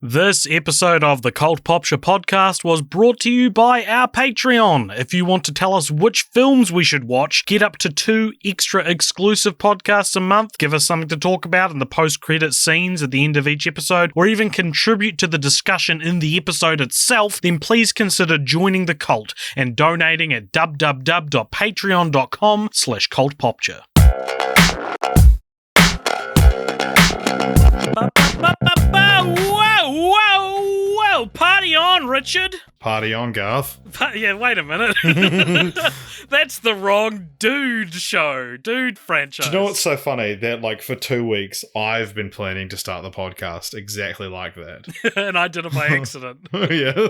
This episode of the Cult Popture podcast was brought to you by our Patreon. If you want to tell us which films we should watch, get up to 2 extra exclusive podcasts a month, give us something to talk about in the post-credit scenes at the end of each episode, or even contribute to the discussion in the episode itself, then please consider joining the cult and donating at www.patreon.com/cultpopture. Whoa! Party on, Richard! Party on, Garth. Yeah, wait a minute. That's the wrong Dude franchise. Do you know what's so funny? That, for 2 weeks, I've been planning to start the podcast exactly like that. And I did it by accident. Yeah.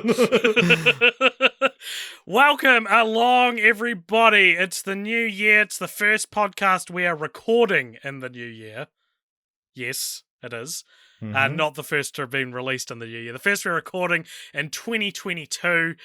Welcome along, everybody. It's the new year. It's the first podcast we are recording in the new year. Yes, it is. Not the first to have been released in the new year. The first we're recording in 2022.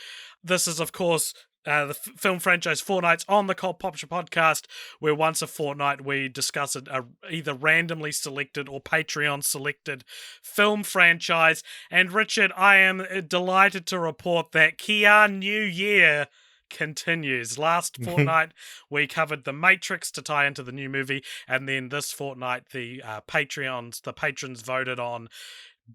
This is, of course, the film franchise Fortnights on the Cult Popture podcast, where once a fortnight we discuss a either randomly selected or Patreon selected film franchise. And Richard, I am delighted to report that KeaNew Year continues. Last fortnight we covered The Matrix to tie into the new movie, and then this fortnight the patrons voted on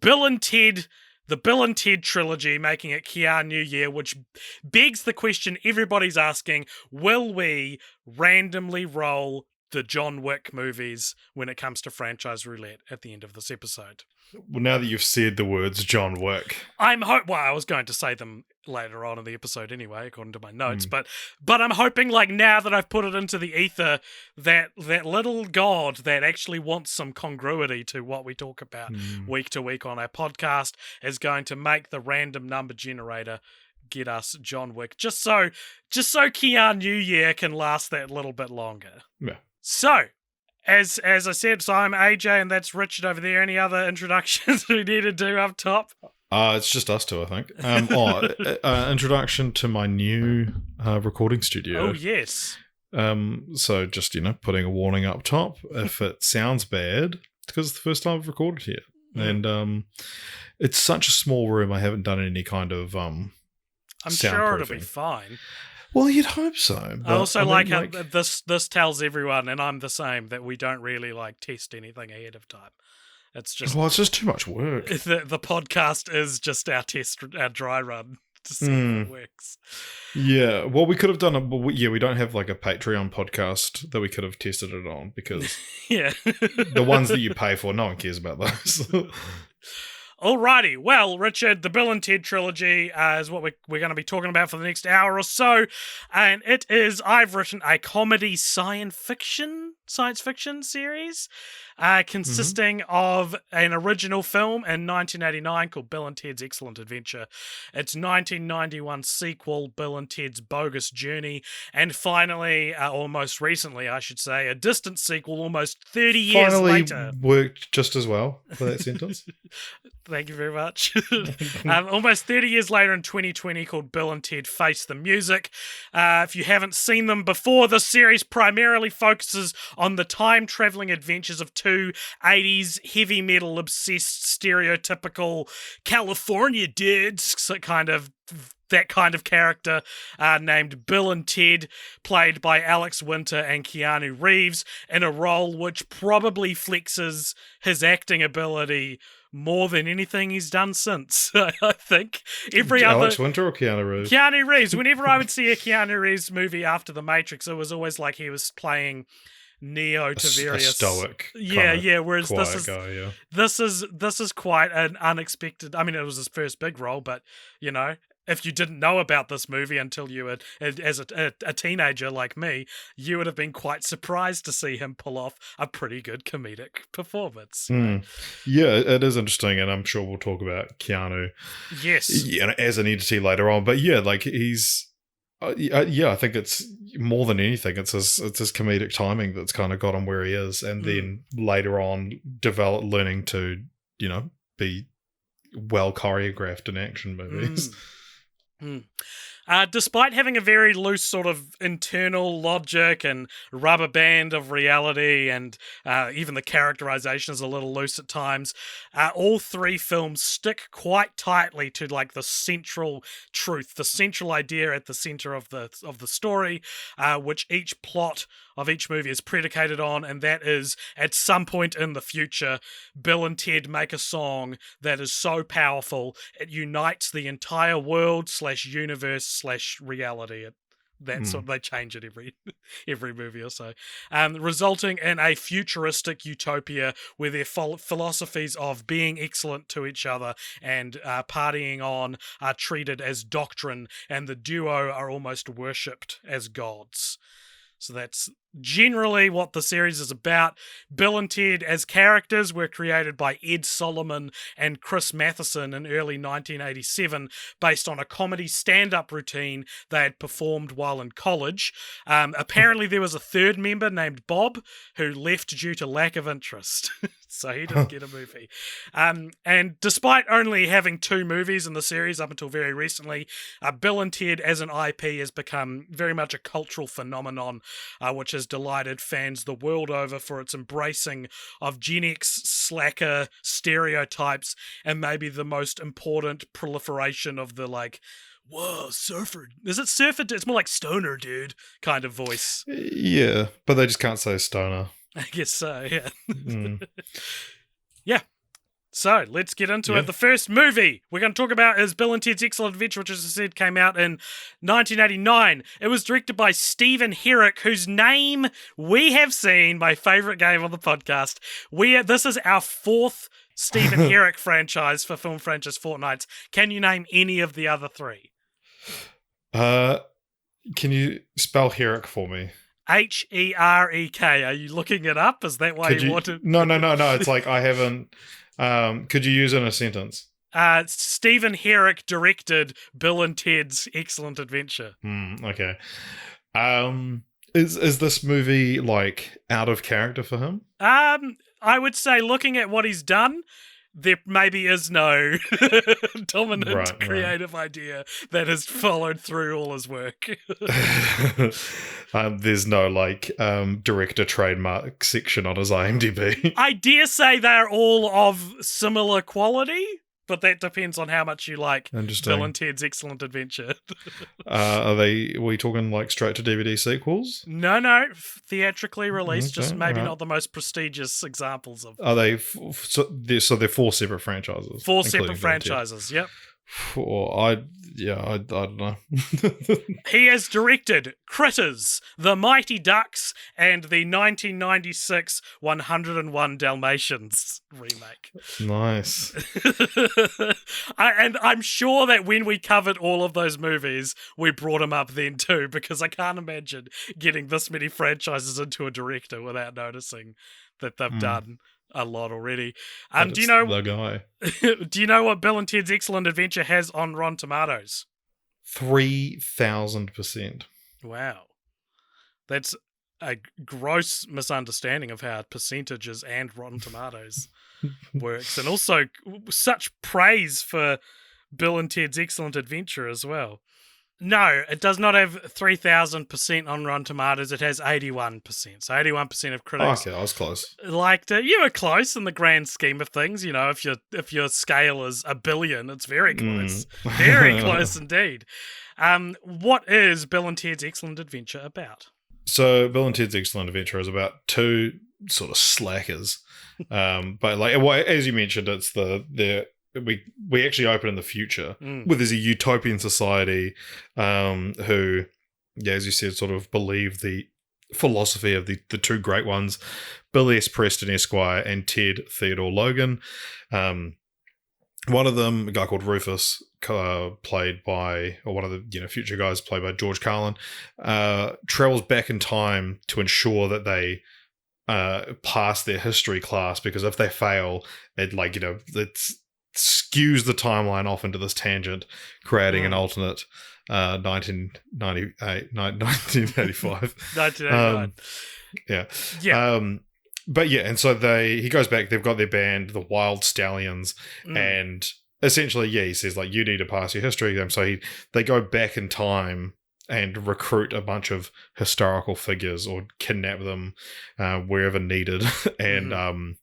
Bill and Ted, the Bill and Ted trilogy, making it KeaNew Year, which begs the question everybody's asking: will we randomly roll the John Wick movies when it comes to franchise roulette at the end of this episode? Well, now that you've said the words John Wick, I was going to say them later on in the episode anyway, according to my notes, but I'm hoping, now that I've put it into the ether, that little god that actually wants some congruity to what we talk about week to week on our podcast is going to make the random number generator get us John Wick, just so KeaNew Year can last that little bit longer. Yeah. So, as I said, so I'm AJ and that's Richard over there. Any other introductions we need to do up top? It's just us two, I think. Introduction to my new recording studio. Oh, yes. So just, putting a warning up top. If it sounds bad, it's because it's the first time I've recorded here. And it's such a small room, I haven't done any kind of I'm sure it'll be fine. Well, you'd hope so. I also like how this tells everyone, and I'm the same, that we don't really test anything ahead of time. It's just too much work. The podcast is just our dry run to see if it works. Yeah, well, we could have done we don't have a Patreon podcast that we could have tested it on, because the ones that you pay for, no one cares about those. Alrighty, well, Richard, the Bill and Ted trilogy is what we're going to be talking about for the next hour or so, and I've written a comedy science fiction series consisting of an original film in 1989 called Bill and Ted's Excellent Adventure, its 1991 sequel, Bill and Ted's Bogus Journey, and finally, or most recently, I should say, a distant sequel almost 30 years later. Worked just as well for that sentence. Thank you very much. Almost 30 years later in 2020, called Bill and Ted Face the Music. If you haven't seen them before, this series primarily focuses on the time-traveling adventures of two 80s heavy metal-obsessed, stereotypical California dudes, that kind of character, named Bill and Ted, played by Alex Winter and Keanu Reeves, in a role which probably flexes his acting ability more than anything he's done since. I think Alex Winter or Keanu Reeves? Keanu Reeves. Whenever I would see a Keanu Reeves movie after The Matrix, it was always like he was playing Neo to various stoic, whereas this is quite an unexpected. I mean, it was his first big role, but if you didn't know about this movie until you were as a teenager like me, you would have been quite surprised to see him pull off a pretty good comedic performance. Yeah, it is interesting, and I'm sure we'll talk about Keanu as an entity later on. But he's I think it's more than anything, it's his comedic timing that's kind of got him where he is, and then later on learning to be well choreographed in action movies. Despite having a very loose sort of internal logic and rubber band of reality, and even the characterization is a little loose at times, all three films stick quite tightly to like the central truth, the central idea at the center of the story, which each plot of each movie is predicated on, and that is, at some point in the future, Bill and Ted make a song that is so powerful it unites the entire world / universe / reality. That's what they change it every movie or so, resulting in a futuristic utopia where their philosophies of being excellent to each other and partying on are treated as doctrine, and the duo are almost worshipped as gods. So that's generally what the series is about. Bill and Ted as characters were created by Ed Solomon and Chris Matheson in early 1987 based on a comedy stand-up routine they had performed while in college. Apparently there was a third member named Bob who left due to lack of interest. So he didn't get a movie. And despite only having 2 movies in the series up until very recently, Bill and Ted as an IP has become very much a cultural phenomenon, which has delighted fans the world over for its embracing of Gen X slacker stereotypes and maybe the most important proliferation of the like, whoa, surfer. Is it surfer? It's more like stoner dude kind of voice. Yeah, but they just can't say stoner. I guess so, yeah. Yeah. So, let's get into it. The first movie we're going to talk about is Bill and Ted's Excellent Adventure, which, as I said, came out in 1989. It was directed by Stephen Herrick, whose name we have seen, my favourite game on the podcast. This is our 4th Stephen Herrick franchise for film franchise Fortnights. Can you name any of the other 3? Can you spell Herrick for me? Herek. Are you looking it up? Is that why you wanted? No. It's like I haven't. Could you use it in a sentence? Stephen Herrick directed Bill and Ted's Excellent Adventure. Okay. Is this movie like out of character for him? I would say, looking at what he's done, there maybe is no dominant creative idea that has followed through all his work. There's no like director trademark section on his IMDb. I dare say they're all of similar quality, but that depends on how much you like Bill and Ted's Excellent Adventure. Are we talking like straight to DVD sequels? No, theatrically released, just maybe not the most prestigious examples of them. Are they, so they're 4 separate franchises? 4 separate franchises, yep. I don't know. He has directed Critters, The Mighty Ducks, and the 1996 101 Dalmatians remake. Nice. And I'm sure that when we covered all of those movies, we brought him up then too, because I can't imagine getting this many franchises into a director without noticing that they've done a lot already. Do you know the guy? Do you know what Bill and Ted's Excellent Adventure has on Rotten Tomatoes? 3,000%. Wow, that's a gross misunderstanding of how percentages and Rotten Tomatoes works, and also such praise for Bill and Ted's Excellent Adventure as well. No, it does not have 3,000% on Rotten Tomatoes. It has 81%. So 81% of critics. Okay, I was close. Liked it. You were close in the grand scheme of things. You know, if your scale is 1 billion, it's very close. Very close indeed. What is Bill and Ted's Excellent Adventure about? So Bill and Ted's Excellent Adventure is about 2 sort of slackers. But like, as you mentioned, it's we actually open in the future where there's a utopian society who, as you said, sort of believe the philosophy of the 2 great ones, Bill S. Preston Esquire and Ted Theodore Logan. One of them, a guy called Rufus, played by, or one of the future guys played by George Carlin, travels back in time to ensure that they pass their history class, because if they fail, it skews the timeline off into this tangent, creating an alternate 1985. 1989. But yeah, and so he goes back, they've got their band, the Wild Stallions, and essentially, yeah, he says, like, you need to pass your history exam. So they go back in time and recruit a bunch of historical figures or kidnap them wherever needed and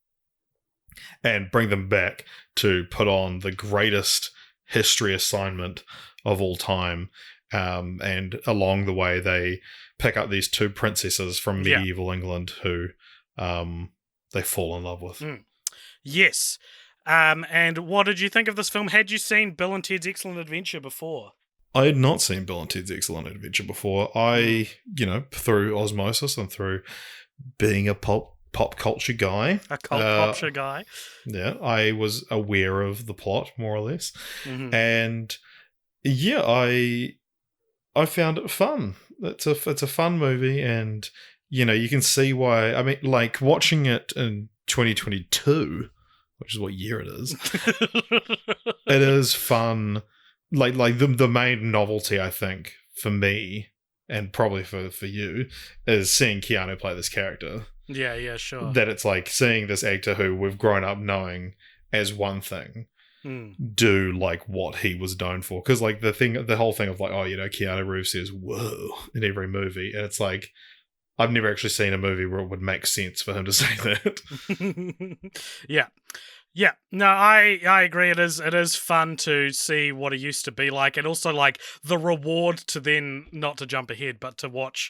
bring them back to put on the greatest history assignment of all time. And along the way, they pick up these two princesses from medieval England who they fall in love with. Yes. And what did you think of this film? Had you seen Bill and Ted's Excellent Adventure before? I had not seen Bill and Ted's Excellent Adventure before. I, through osmosis and through being a pop culture guy. A cult culture guy. Yeah, I was aware of the plot, more or less. And, yeah, I found it fun. It's a fun movie, and, you can see why. I mean, like, watching it in 2022, which is what year it is, it is fun. Like the main novelty, I think, for me, and probably for you, is seeing Keanu play this character. Yeah, sure. That it's like seeing this actor who we've grown up knowing as one thing do like what he was known for. Because like the whole thing of like, Keanu Reeves says "whoa" in every movie, and it's like, I've never actually seen a movie where it would make sense for him to say that. Yeah, no, I agree. It is fun to see what he used to be like, and also like the reward to then, not to jump ahead, but to watch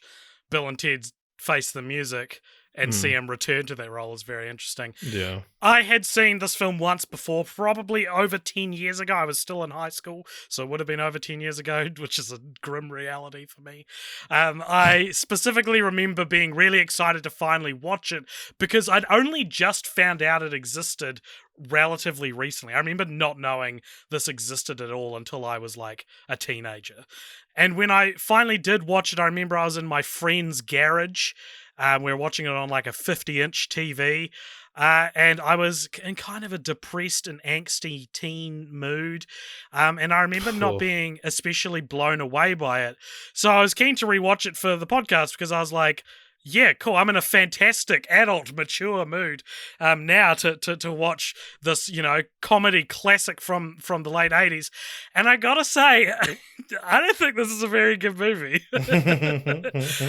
Bill and Ted Face the Music and see him return to that role is very interesting. Yeah. I had seen this film once before, probably over 10 years ago. I was still in high school, so it would have been over 10 years ago, which is a grim reality for me. I specifically remember being really excited to finally watch it because I'd only just found out it existed relatively recently. I remember not knowing this existed at all until I was like a teenager. And when I finally did watch it, I remember I was in my friend's garage. We were watching it on like a 50-inch TV, and I was in kind of a depressed and angsty teen mood, and I remember not being especially blown away by it. So I was keen to rewatch it for the podcast because I was like, yeah, cool. I'm in a fantastic adult, mature mood now to watch this, comedy classic from the late 80s. And I gotta say, I don't think this is a very good movie.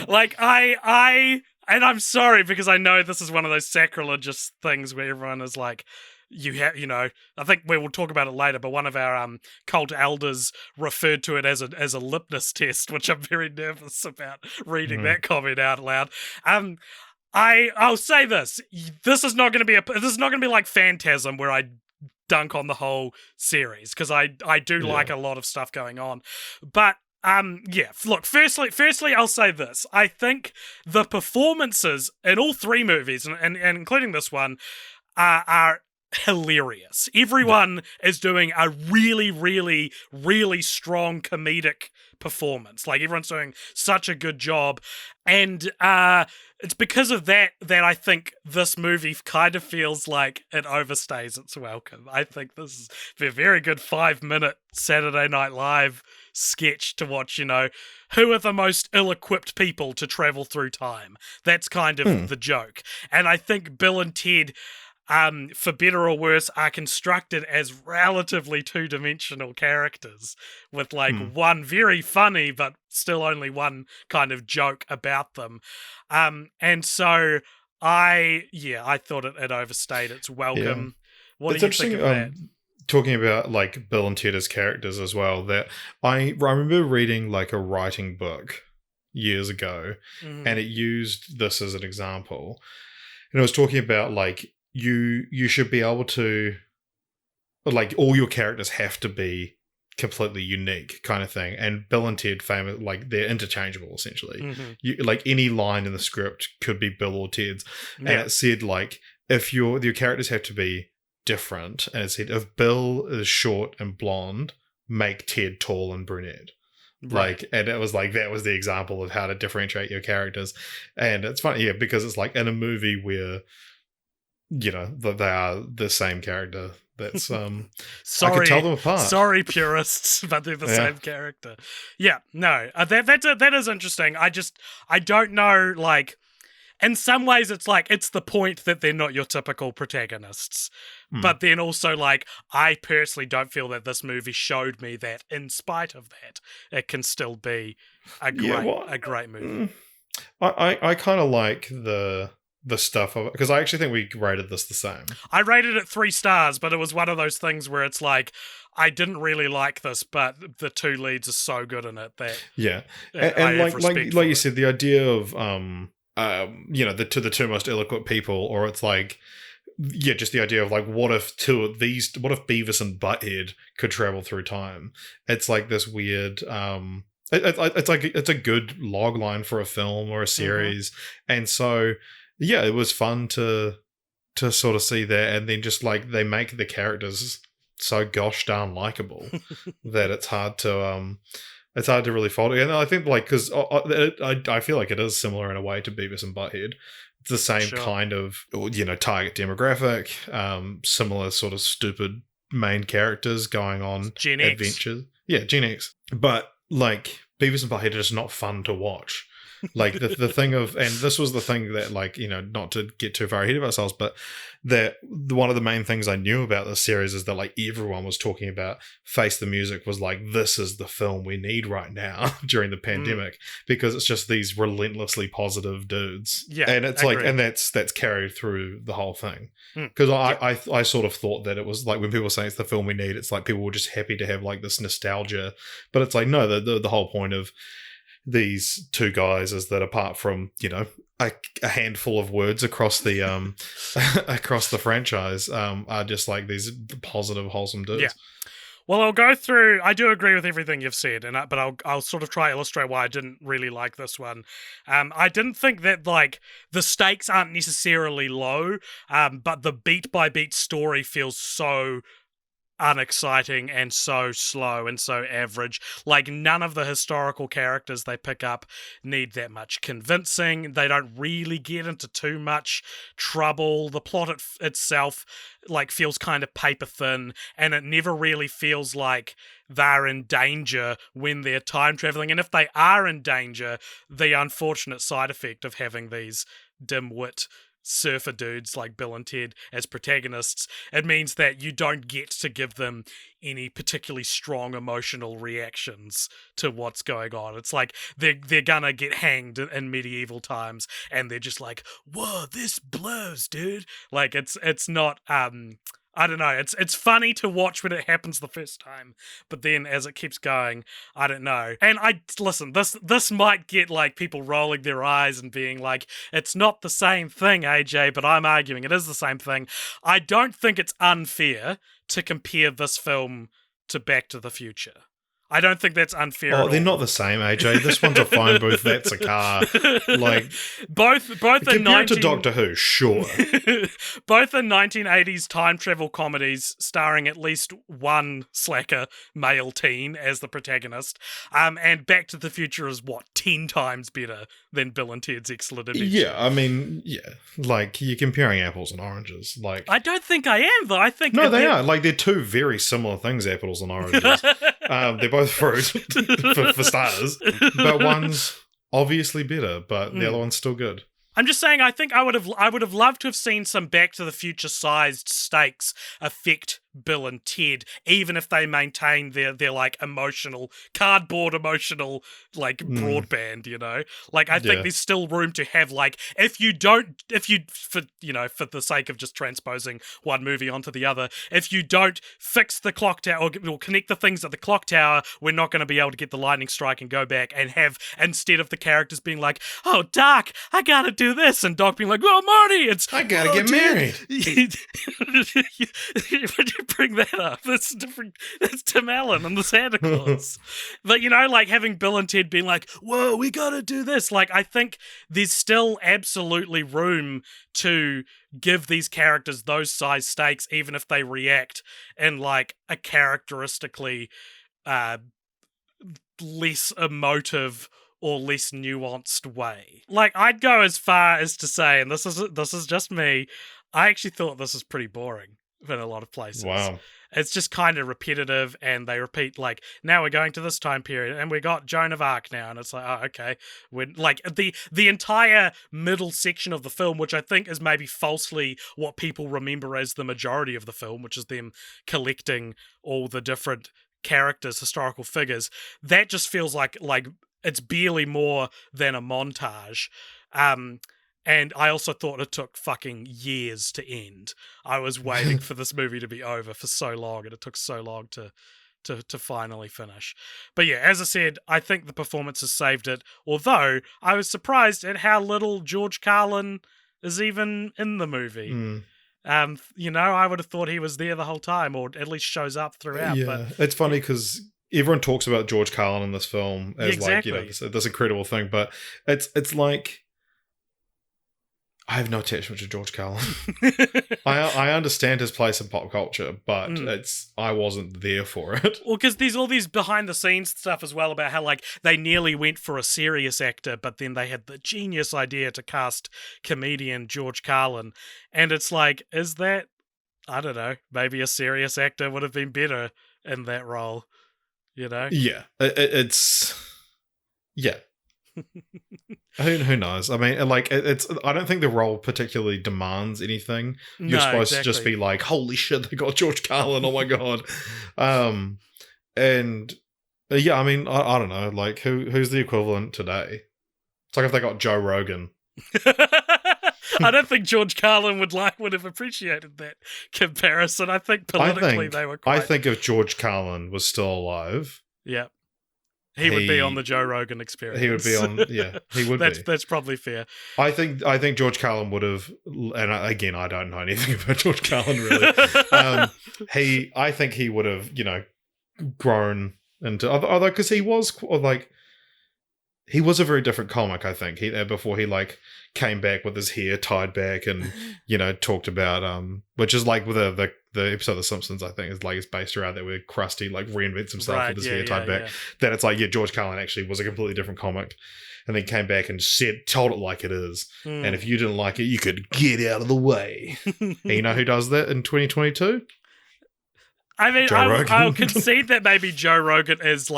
Like, and I'm sorry because I know this is one of those sacrilegious things where everyone is like, I think we will talk about it later, but one of our cult elders referred to it as a lipness test, which I'm very nervous about reading that comment out loud. I'll say this: this is not going to be like Phantasm, where I dunk on the whole series, because I do like a lot of stuff going on, but. Look, firstly, I'll say this. I think the performances in all three movies, and including this one, are hilarious. Everyone is doing a really, really, really strong comedic performance. Like, everyone's doing such a good job. And it's because of that I think this movie kind of feels like it overstays its welcome. I think this is a very good 5-minute Saturday Night Live sketch to watch, who are the most ill-equipped people to travel through time. That's kind of the joke. And I think Bill and Ted, for better or worse, are constructed as relatively two-dimensional characters with one very funny but still only one kind of joke about them. And so I thought it overstayed its welcome. What do you think of that? Talking about like Bill and Ted as characters as well, that I remember reading like a writing book years ago, and it used this as an example, and it was talking about like you should be able to, like, all your characters have to be completely unique kind of thing, and Bill and Ted famous, like, they're interchangeable essentially. You, like, any line in the script could be Bill or Ted's, and it said like if your characters have to be different, and it said if Bill is short and blonde, make Ted tall and brunette. Right. Like, and it was like that was the example of how to differentiate your characters. And it's funny, because it's like in a movie where that they are the same character. That's sorry, I could tell them apart. Sorry, purists, but they're the same character. Yeah, no, that is interesting. I don't know, like, in some ways it's like, it's the point that they're not your typical protagonists. But then also, like, I personally don't feel that this movie showed me that in spite of that, it can still be a great movie. I kind of like the stuff of it, because I actually think we rated this the same. I rated it 3 stars, but it was one of those things where it's like, I didn't really like this, but the 2 leads are so good in it that and like you said, the idea of the 2 most eloquent people, or it's like, just the idea of like, what if Beavis and Butthead could travel through time? It's like this weird. It's a good log line for a film or a series, and so it was fun to sort of see that, and then just like they make the characters so gosh darn likable that it's hard to really fault it. And I think like, because I feel like it is similar in a way to Beavis and Butthead. It's the same kind of target demographic, similar sort of stupid main characters going on Gen adventures. Gen X, but like Beavis and Butthead are just not fun to watch. Like the thing of, and this was the thing that, like, not to get too far ahead of ourselves, but that one of the main things I knew about this series is that like everyone was talking about Face the Music was like, this is the film we need right now during the pandemic, because it's just these relentlessly positive dudes. Yeah, and it's like, and that's carried through the whole thing. Because I sort of thought that it was like, when people say it's the film we need, it's like people were just happy to have like this nostalgia, but it's like, no, the whole point of these 2 guys is that apart from a handful of words across the across the franchise, are just like these positive, wholesome dudes. Yeah. Well, I'll go through. I do agree with everything you've said, but I'll sort of try to illustrate why I didn't really like this one. I didn't think that like the stakes aren't necessarily low, but the beat by beat story feels so unexciting and so slow and so average. Like, none of the historical characters they pick up need that much convincing. They don't really get into too much trouble. The plot itself like feels kind of paper thin, and it never really feels like they're in danger when they're time traveling. And if they are in danger, the unfortunate side effect of having these dimwit surfer dudes like Bill and Ted as protagonists, it means that you don't get to give them any particularly strong emotional reactions to what's going on. It's like they're gonna get hanged in medieval times, and they're just like, whoa, this blows, dude. Like, it's not I don't know. It's funny to watch when it happens the first time, but then as it keeps going, I don't know. And listen, this might get like people rolling their eyes and being like, it's not the same thing, AJ, but I'm arguing it is the same thing. I don't think it's unfair to compare this film to Back to the Future. I don't think that's unfair. Oh, they're not the same, AJ. This one's a phone booth, that's a car. Like, both compared to Doctor Who, sure. Both are 1980s time travel comedies starring at least one slacker male teen as the protagonist. And Back to the Future is 10 times better than Bill and Ted's Excellent Adventure. Yeah, I mean, like, you're comparing apples and oranges. Like, I don't think I am, though. I think no, they are. Like, they're 2 very similar things, apples and oranges. They're both fruit for starters, but one's obviously better, but the other one's still good. I'm just saying, I think I would have loved to have seen some Back to the Future sized stakes affect Bill and Ted, even if they maintain their like cardboard emotional like broadband, like I think there's still room to have like, for the sake of just transposing one movie onto the other, if you don't fix the clock tower or connect the things at the clock tower, we're not going to be able to get the lightning strike and go back, and have, instead of the characters being like, oh Doc, I gotta do this, and Doc being like, oh Marty, I gotta get married. Would you bring that up? That's different. That's Tim Allen and the Santa Claus. But like having Bill and Ted being like, whoa, we gotta do this. Like, I think there's still absolutely room to give these characters those size stakes, even if they react in like a characteristically less emotive or less nuanced way. Like, I'd go as far as to say, and this is just me, I actually thought this is pretty boring in a lot of places. Wow. It's just kind of repetitive, and they repeat, like, now we're going to this time period, and we got Joan of Arc now, and it's like, oh, okay. When, like, the entire middle section of the film, which I think is maybe falsely what people remember as the majority of the film, which is them collecting all the different characters, historical figures, that just feels like it's barely more than a montage. And I also thought it took fucking years to end. I was waiting for this movie to be over for so long, and it took so long to finally finish. But yeah, as I said, I think the performances saved it, although I was surprised at how little George Carlin is even in the movie. I would have thought he was there the whole time, or at least shows up throughout. Yeah, but it's funny because everyone talks about George Carlin in this film as this incredible thing, but it's like, I have no attachment to George Carlin. I understand his place in pop culture, but I wasn't there for it. Well, because there's all these behind the scenes stuff as well about how, like, they nearly went for a serious actor, but then they had the genius idea to cast comedian George Carlin. And it's like, is that, I don't know, maybe a serious actor would have been better in that role, you know? Yeah. It's... Yeah. Who knows? I mean, like, it's. I don't think the role particularly demands anything. You're supposed to just be like, "Holy shit, they got George Carlin! Oh my god!" And yeah, I mean, I don't know. Like, who's the equivalent today? It's like if they got Joe Rogan. I don't think George Carlin would have appreciated that comparison. I think politically they were. I think if George Carlin was still alive, yeah. He would be on the Joe Rogan Experience. He would be on, yeah, he would be. That's probably fair. I think George Carlin would have, and again, I don't know anything about George Carlin really. I think he would have, grown into, although because he was a very different comic. I think before he came back with his hair tied back and talked about which is like with the episode of The Simpsons, I think, is it's based around that where Krusty reinvents himself with his hair tied back. That it's George Carlin actually was a completely different comic, and then came back and told it like it is. And if you didn't like it, you could get out of the way. And you know who does that in 2022? I mean, I'll concede that maybe Joe Rogan is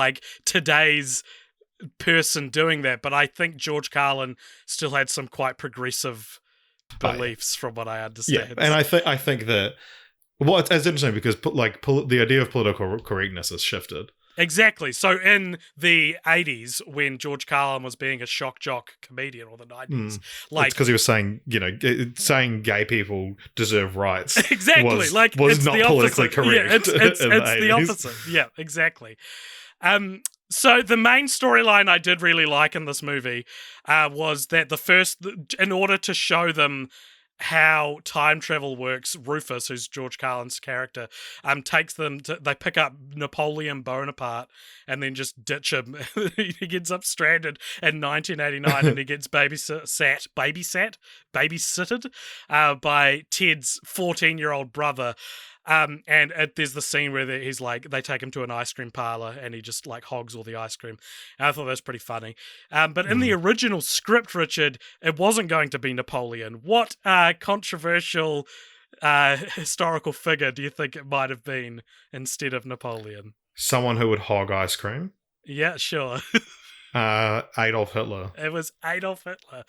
today's person doing that, but I think George Carlin still had some quite progressive beliefs from what I understand. Yeah, and I think that it's interesting because the idea of political correctness has shifted. Exactly. So in the 80s, when George Carlin was being a shock jock comedian, or the 90s, it's because he was saying, saying gay people deserve rights. Exactly. Was not politically correct. Yeah, it's the opposite. Yeah, exactly. So the main storyline I did really like in this movie was that in order to show them how time travel works, Rufus, who's George Carlin's character, takes them they pick up Napoleon Bonaparte and then just ditch him. He gets up stranded in 1989 and he gets babysitted by Ted's 14-year-old brother. And there's the scene where he's they take him to an ice cream parlor and he just hogs all the ice cream. And I thought that was pretty funny. But in the original script, Richard, it wasn't going to be Napoleon. What controversial historical figure do you think it might have been instead of Napoleon? Someone who would hog ice cream? Yeah, sure. Adolf Hitler. It was Adolf Hitler.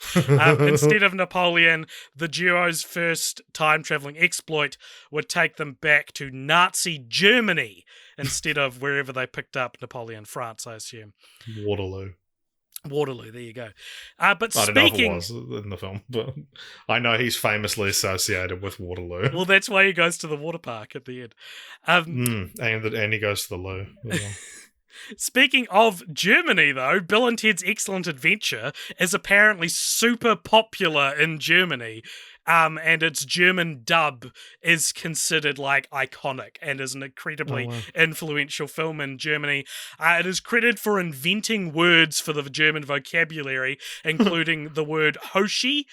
Instead of Napoleon, the duo's first time-traveling exploit would take them back to Nazi Germany instead of wherever they picked up Napoleon, France, I assume. Waterloo, there you go. But I don't know if it was in the film, but I know he's famously associated with Waterloo. Well, that's why he goes to the water park at the end. And he goes to the loo. Speaking of Germany, though, Bill and Ted's Excellent Adventure is apparently super popular in Germany, and its German dub is considered iconic and is an incredibly influential film in Germany. It is credited for inventing words for the German vocabulary, including the word Hoshi,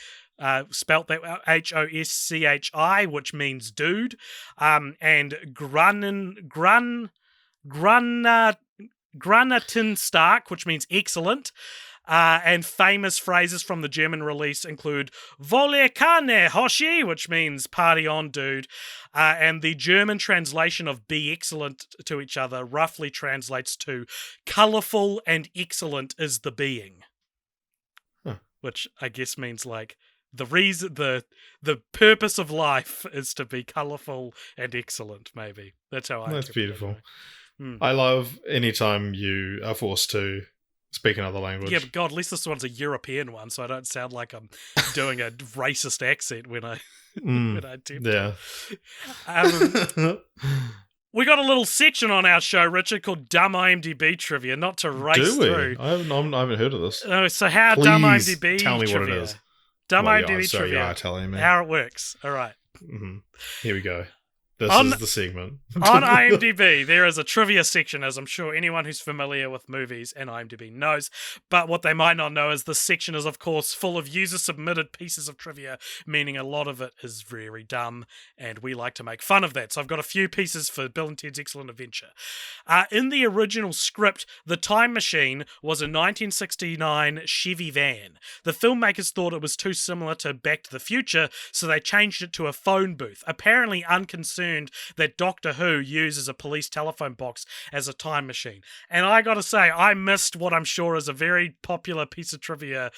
spelt that H-O-S-C-H-I, which means dude, and Granaten Stark, which means excellent, And famous phrases from the German release include "Volle Kanne Hoshi," which means "party on, dude." And the German translation of "be excellent to each other" roughly translates to "colourful and excellent is the being." Which I guess means like the reason, the purpose of life is to be colourful and excellent. Maybe that's how I. That's beautiful. I love anytime you are forced to speak another language. Yeah, but God, at least this one's a European one, so I don't sound like I'm doing a racist accent when I when I attempt. Yeah. We got a little section on our show, Richard, called Dumb IMDb Trivia, not to race through. I haven't heard of this. So how Please Dumb IMDb tell me trivia. What it is. Dumb IMDb Trivia. You are telling me. How it works. All right. Mm-hmm. Here we go. This is the segment. On IMDb, there is a trivia section, as I'm sure anyone who's familiar with movies and IMDb knows. But what they might not know is this section is, of course, full of user-submitted pieces of trivia, meaning a lot of it is very dumb, and we like to make fun of that. So I've got a few pieces for Bill and Ted's Excellent Adventure. In the original script, the time machine was a 1969 Chevy van. The filmmakers thought it was too similar to Back to the Future, so they changed it to a phone booth, apparently unconcerned that Doctor Who uses a police telephone box as a time machine. And I gotta say, I missed what I'm sure is a very popular piece of trivia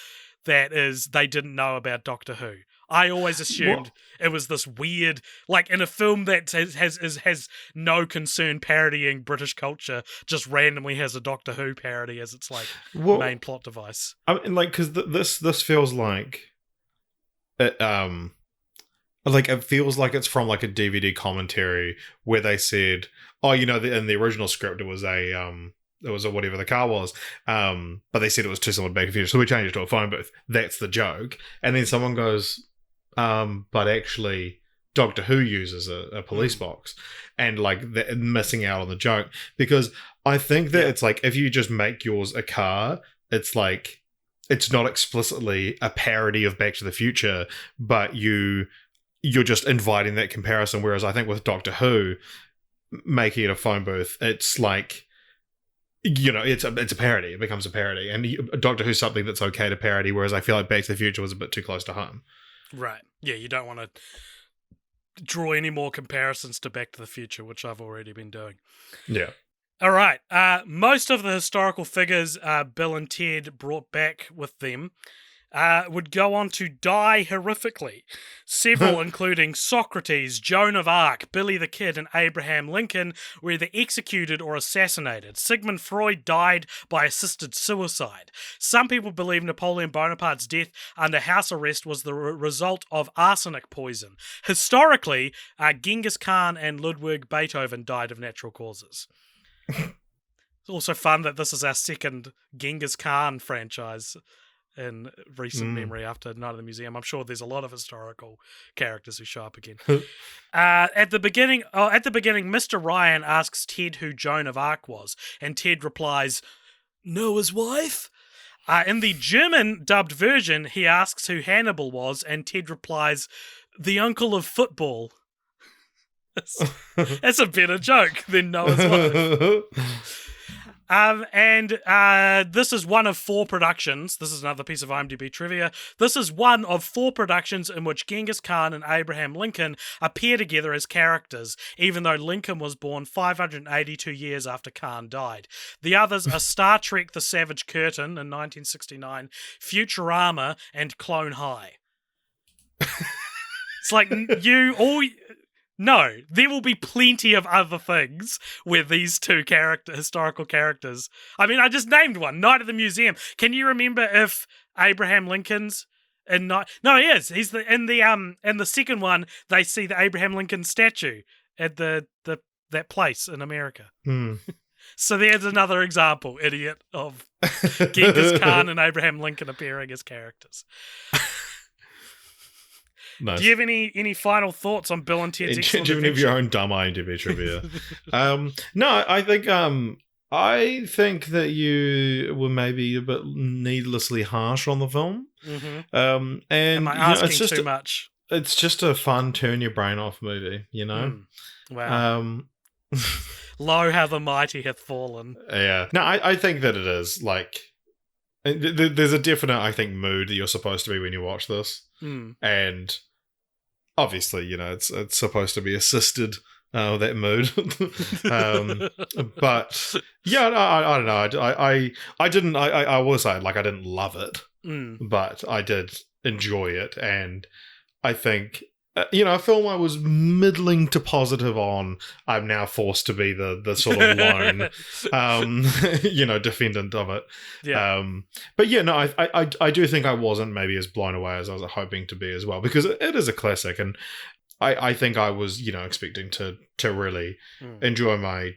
that is they didn't know about Doctor Who. I always assumed it was this weird, like in a film that has no concern parodying British culture, just randomly has a Doctor Who parody as its like main plot device. I mean, like, because this feels like it feels like it's from like a DVD commentary where they said, oh, in the original script it was a whatever the car was, but they said it was too similar to Back to the Future, so we changed it to a phone booth. That's the joke. And then someone goes, but actually Doctor Who uses a police box, and like they're missing out on the joke, because I think that it's like if you just make yours a car, it's like it's not explicitly a parody of Back to the Future, but you're just inviting that comparison. Whereas I think with Doctor Who, making it a phone booth, it's like, it's a parody. It becomes a parody. And Doctor Who's something that's okay to parody, whereas I feel like Back to the Future was a bit too close to home. Right. Yeah, you don't want to draw any more comparisons to Back to the Future, which I've already been doing. Yeah. All right. Most of the historical figures Bill and Ted brought back with them would go on to die horrifically. Several, including Socrates, Joan of Arc, Billy the Kid, and Abraham Lincoln, were either executed or assassinated. Sigmund Freud died by assisted suicide. Some people believe Napoleon Bonaparte's death under house arrest was the result of arsenic poison. Historically, Genghis Khan and Ludwig Beethoven died of natural causes. It's also fun that this is our second Genghis Khan franchise in recent memory after Night of the Museum. I'm sure there's a lot of historical characters who show up again. At the beginning, Mr. Ryan asks Ted who Joan of Arc was, and Ted replies, Noah's wife? In the German dubbed version, he asks who Hannibal was, and Ted replies, the uncle of football. That's a better joke than Noah's wife. This is one of 4 productions. This is another piece of IMDb trivia. This is one of 4 productions in which Genghis Khan and Abraham Lincoln appear together as characters, even though Lincoln was born 582 years after Khan died. The others are Star Trek The Savage Curtain in 1969, Futurama, and Clone High. It's like, no, there will be plenty of other things where these 2 historical characters. I mean, I just named one, Night of the Museum. Can you remember if Abraham Lincoln's in Night? No, he is. He's in the second one. They see the Abraham Lincoln statue at that place in America. So there's another example, idiot, of Genghis Khan and Abraham Lincoln appearing as characters. Nice. Do you have any final thoughts on Bill and Ted's Excellent Do you have your own dumb IMDb trivia? No, I think that you were maybe a bit needlessly harsh on the film. Mm-hmm. And am I asking too much? It's just a fun turn your brain off movie, Wow. Lo, how the mighty hath fallen. Yeah. No, I think that it is like there's a definite, I think, mood that you're supposed to be when you watch this, and obviously, it's supposed to be assisted. That mood, but yeah, I don't know. I didn't. I will say, like, I didn't love it, but I did enjoy it, and I think a film I was middling to positive on. I'm now forced to be the sort of lone, defendant of it. Yeah. But yeah, no, I do think I wasn't maybe as blown away as I was hoping to be as well, because it is a classic, and I think I was, expecting to really enjoy my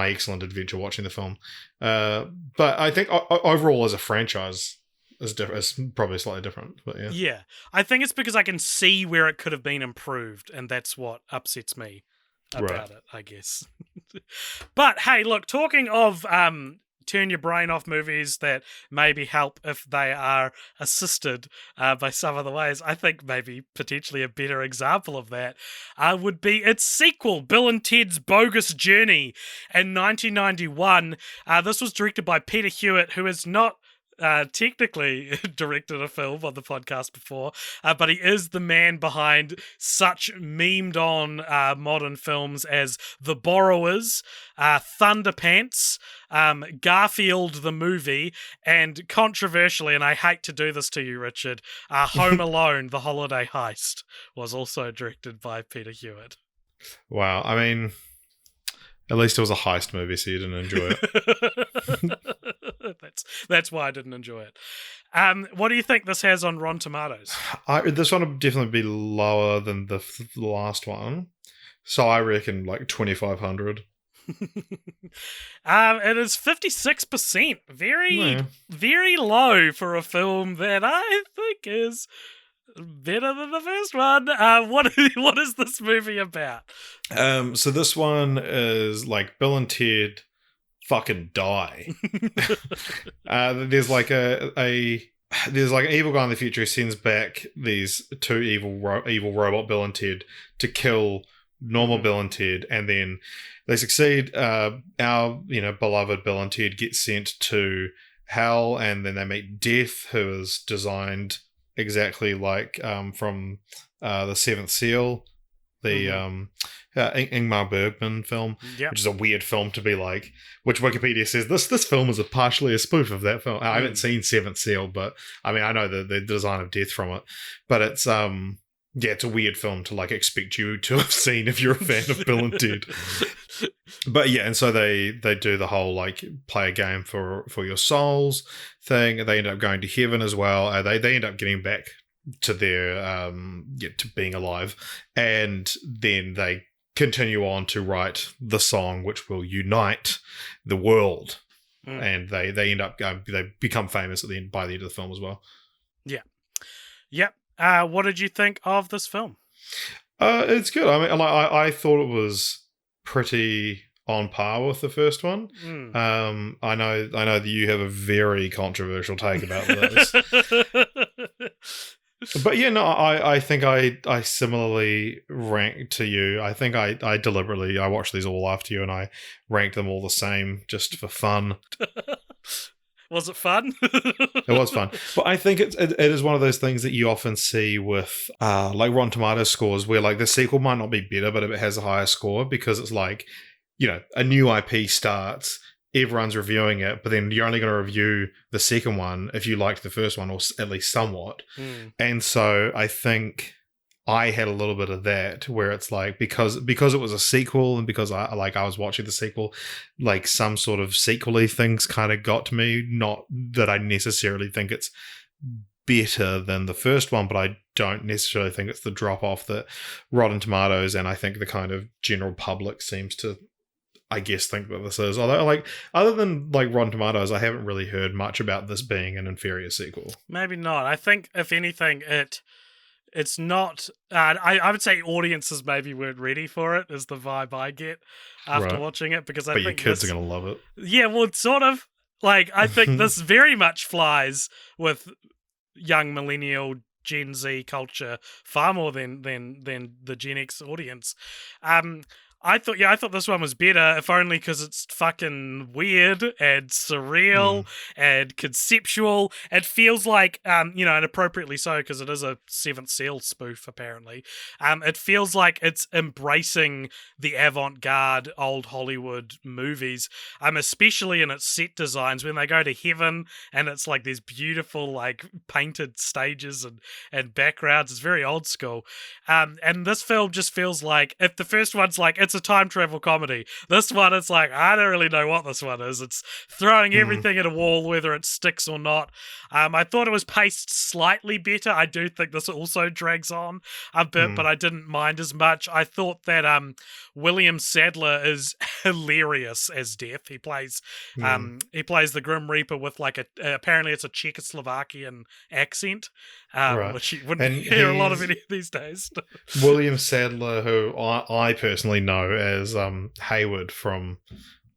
excellent adventure watching the film. But I think overall as a franchise is probably slightly different. But yeah. Yeah. I think it's because I can see where it could have been improved, and that's what upsets me about it, I guess. But hey, look, talking of turn your brain off movies that maybe help if they are assisted by some other ways, I think maybe potentially a better example of that would be its sequel, Bill and Ted's Bogus Journey, in 1991. This was directed by Peter Hewitt, who is not technically directed a film on the podcast before, but he is the man behind such memed on modern films as The Borrowers, Thunderpants, Garfield the movie, and controversially, and I hate to do this to you, Richard, Home Alone, The Holiday Heist was also directed by Peter Hewitt. Wow, I mean, at least it was a heist movie, so you didn't enjoy it. That's why I didn't enjoy it. What do you think this has on Rotten Tomatoes? This one would definitely be lower than the last one, so I reckon like 2,500. It is 56%. Very low for a film that I think is better than the first one. What is this movie about? So this one is like Bill and Ted fucking die. There's like there's like an evil guy in the future who sends back these two evil robot Bill and Ted to kill normal Bill and Ted, and then they succeed. Our beloved Bill and Ted get sent to hell, and then they meet Death, who is designed exactly like from the Seventh Seal, the Ingmar Bergman film, which is a weird film to be like, which Wikipedia says this film is partially a spoof of that film. I haven't seen Seventh Seal, but I mean I know the design of Death from it, but it's it's a weird film to like expect you to have seen if you're a fan of Bill and Ted. But yeah, and so they do the whole like play a game for your souls thing. They end up going to heaven as well. They end up getting back to their to being alive, and then they continue on to write the song which will unite the world. And they end up they become famous by the end of the film as well. Yep. What did you think of this film? It's good. I mean, I thought it was pretty on par with the first one. I know that you have a very controversial take about this. But yeah, no, I think I similarly ranked to you. I think I deliberately watched these all after you, and I ranked them all the same just for fun. Was it fun? It was fun. But I think it is one of those things that you often see with like Rotten Tomatoes scores, where like the sequel might not be better, but it has a higher score, because it's like, a new IP starts, everyone's reviewing it, but then you're only going to review the second one if you liked the first one, or at least somewhat. And so I think I had a little bit of that, where it's like, because it was a sequel, and because I was watching the sequel, like some sort of sequel-y things kind of got to me. Not that I necessarily think it's better than the first one, but I don't necessarily think it's the drop-off that Rotten Tomatoes and I think the kind of general public seems to, I guess, think that this is. Although, like, other than like Rotten Tomatoes, I haven't really heard much about this being an inferior sequel. Maybe not. I think, if anything, it's not. I would say audiences maybe weren't ready for it, is the vibe I get after watching it, because I think your kids are going to love it. Yeah, well, sort of. Like, I think this very much flies with young millennial Gen Z culture far more than the Gen X audience. I thought this one was better, if only because it's fucking weird and surreal and conceptual. It feels like, and appropriately so, because it is a Seventh Seal spoof, apparently. It feels like it's embracing the avant-garde old Hollywood movies, especially in its set designs when they go to heaven and it's like these beautiful, like, painted stages and backgrounds. It's very old school. And this film just feels like, if the first one's like, it's a time travel comedy, this one, it's like, I don't really know what this one is. It's throwing everything at a wall, whether it sticks or not. I thought it was paced slightly better. I do think this also drags on a bit, but I didn't mind as much. I thought that William Sadler is hilarious as Death. He plays the Grim Reaper with like apparently it's a Czechoslovakian accent, Right. which you wouldn't hear a lot of any of these days. William Sadler, who I personally know as Hayward from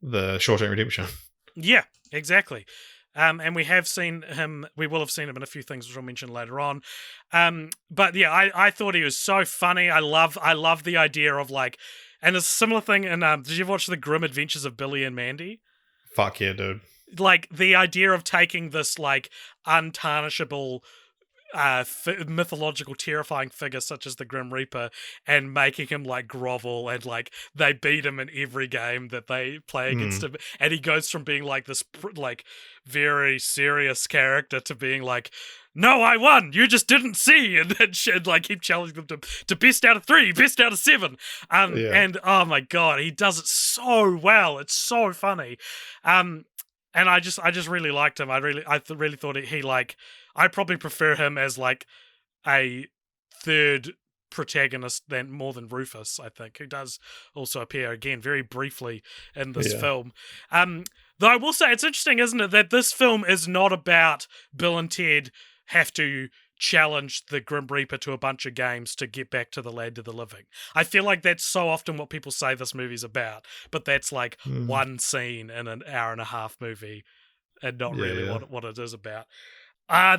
the Shawshank Redemption. Yeah, exactly. And we have seen him. We will have seen him in a few things, which I'll mention later on. But yeah, I thought he was so funny. I love the idea of like, and it's a similar thing. And did you ever watch The Grim Adventures of Billy and Mandy? Fuck yeah, dude. Like the idea of taking this like untarnishable, mythological, terrifying figure such as the Grim Reaper and making him like grovel, and like they beat him in every game that they play against him, and he goes from being like this like very serious character to being like, no, I won, you just didn't see, and like keep challenging them to best out of 3, best out of 7. And oh my god, he does it so well. It's so funny. And I just really liked him. I really thought he like, I probably prefer him as like a third protagonist more than Rufus, I think, who does also appear again very briefly in this film. Though I will say it's interesting, isn't it, that this film is not about Bill and Ted have to challenge the Grim Reaper to a bunch of games to get back to the land of the living. I feel like that's so often what people say this movie's about, but that's like one scene in an hour and a half movie and not really what it is about.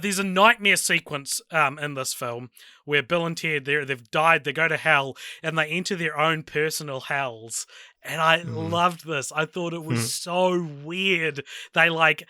There's a nightmare sequence in this film where Bill and Ted, they've died, they go to hell, and they enter their own personal hells. And I loved this. I thought it was so weird. They like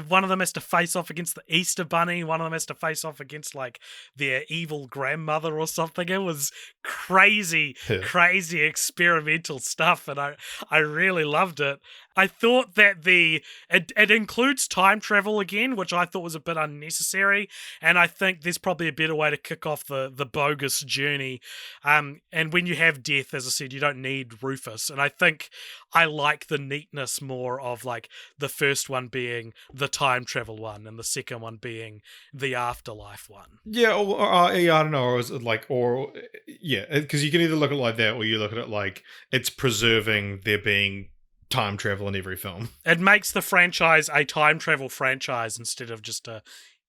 one of them has to face off against the Easter Bunny, one of them has to face off against like their evil grandmother or something. It was crazy experimental stuff, and I really loved it. I thought that it includes time travel again, which I thought was a bit unnecessary, and I think there's probably a better way to kick off the bogus journey. And when you have death, as I said, you don't need Rufus, and I think I like the neatness more of like the first one being the time travel one and the second one being the afterlife one. Yeah, I don't know. Or is it like, because you can either look at it like that, or you look at it like it's preserving there being time travel in every film. It makes the franchise a time travel franchise instead of just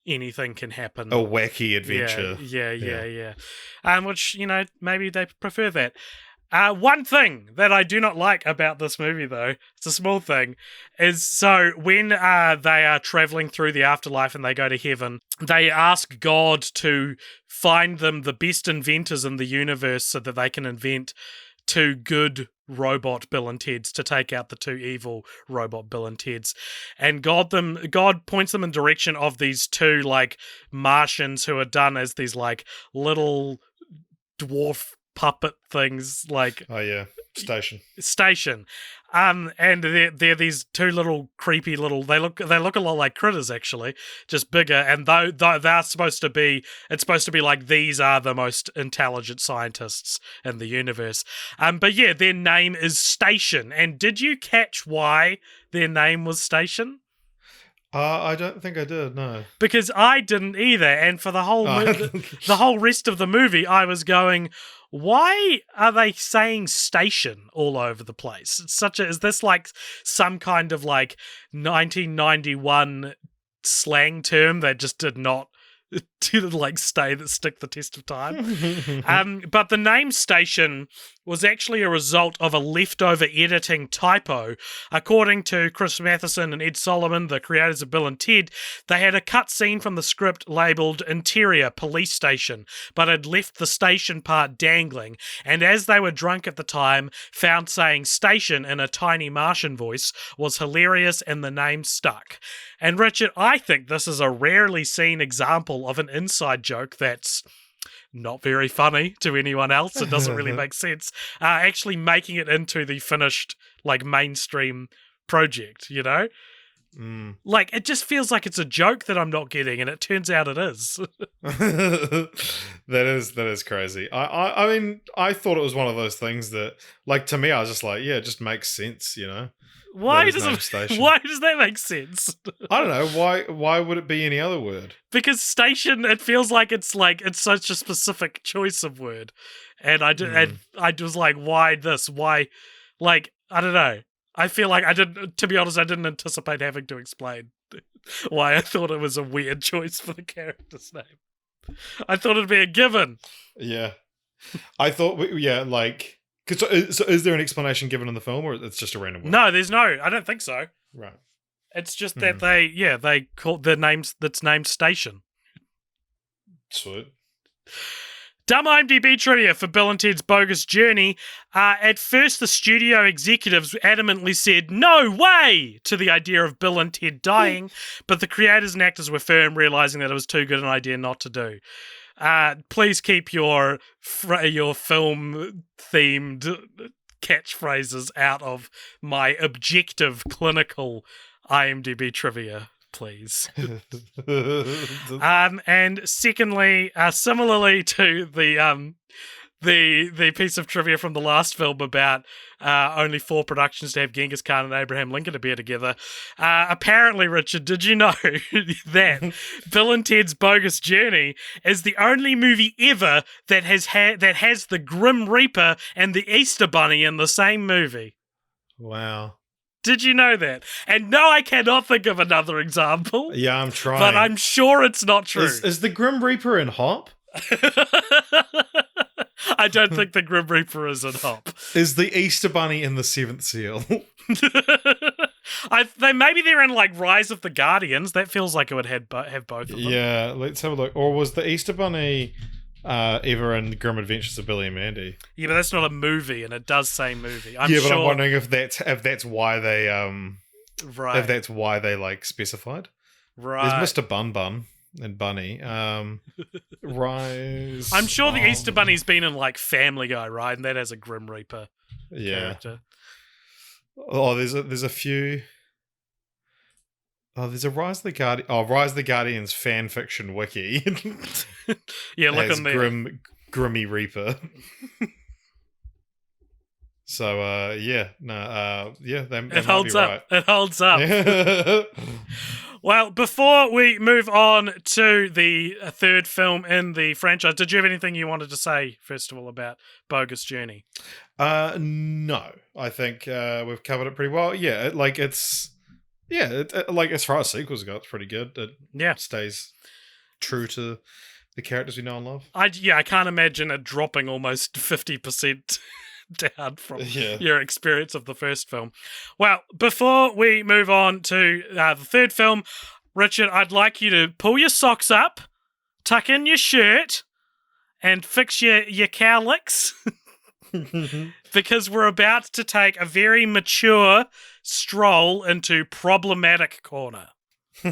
anything can happen. A wacky adventure. Yeah. Which, maybe they prefer that. One thing that I do not like about this movie, though, it's a small thing, is so when they are traveling through the afterlife and they go to heaven, they ask God to find them the best inventors in the universe so that they can invent 2 good robot Bill and Teds to take out the 2 evil robot Bill and Teds. And God points them in direction of these 2 like Martians who are done as these like little dwarf puppet things, like station. And they're these 2 little creepy little. They look a lot like critters, actually, just bigger. And though they're supposed to be, it's supposed to be like these are the most intelligent scientists in the universe. But yeah, their name is Station. And did you catch why their name was Station? I don't think I did, no. Because I didn't either. And for the whole the whole rest of the movie, I was going, why are they saying station all over the place? Is this like some kind of like 1991 slang term that just did not to stick the test of time. But the name Station was actually a result of a leftover editing typo. According to Chris Matheson and Ed Solomon, the creators of Bill and Ted, they had a cut scene from the script labelled Interior Police Station, but had left the station part dangling, and as they were drunk at the time, found saying station in a tiny Martian voice was hilarious and the name stuck. And Richard, I think this is a rarely seen example of an inside joke that's not very funny to anyone else. It doesn't really make sense. Actually making it into the finished, mainstream project, you know? It just feels like it's a joke that I'm not getting, and it turns out it is. That is crazy. I mean, I thought it was one of those things that, to me, I was just like, yeah, it just makes sense, you know? Why does that make sense? I don't know. Why would it be any other word? Because station, it feels like it's such a specific choice of word, and I was like, why this? Why, I don't know. I feel like to be honest, I didn't anticipate having to explain why I thought it was a weird choice for the character's name. I thought it'd be a given. Yeah, I thought, so is there an explanation given in the film, or it's just a random word? No, there's no. I don't think so. Right. It's just that they called the names that's named Station. Sweet. Dumb IMDb trivia for Bill and Ted's Bogus Journey. At first, the studio executives adamantly said, "No way!" to the idea of Bill and Ted dying, but the creators and actors were firm, realizing that it was too good an idea not to do. Please keep your film-themed catchphrases out of my objective, clinical IMDb trivia, please. And secondly, similarly to the piece of trivia from the last film about only 4 productions to have Genghis Khan and Abraham Lincoln appear together. Apparently, Richard, did you know that Bill and Ted's Bogus Journey is the only movie ever that has the Grim Reaper and the Easter Bunny in the same movie? Wow. Did you know that? And no, I cannot think of another example. Yeah, I'm trying. But I'm sure it's not true. Is the Grim Reaper in Hop? I don't think the Grim Reaper is in Hop. Is the Easter Bunny in the Seventh Seal? Maybe they're in Rise of the Guardians. That feels like it would have both of them. Yeah, let's have a look. Or was the Easter Bunny ever in Grim Adventures of Billy and Mandy? Yeah, but that's not a movie, and it does say movie. But I'm wondering if that's why they right. If that's why they specified. Right. There's Mr. Bun Bun and Bunny. Rise. I'm sure the Easter Bunny's been in Family Guy, right? And that has a Grim Reaper character. Oh, there's a few. Oh, there's a Rise of the Guardians fan fiction wiki. Yeah, look on there. Grimmy Reaper. So, they it holds be up. right. It holds up. Well, before we move on to the third film in the franchise, did you have anything you wanted to say, first of all, about Bogus Journey? No. I think we've covered it pretty well. Yeah, as far as sequels go, it's pretty good. It stays true to the characters we know and love. I can't imagine it dropping almost 50% down from your experience of the first film. Well, before we move on to the third film, Richard, I'd like you to pull your socks up, tuck in your shirt, and fix your cowlicks. Because we're about to take a very mature stroll into Problematic Corner. Ooh,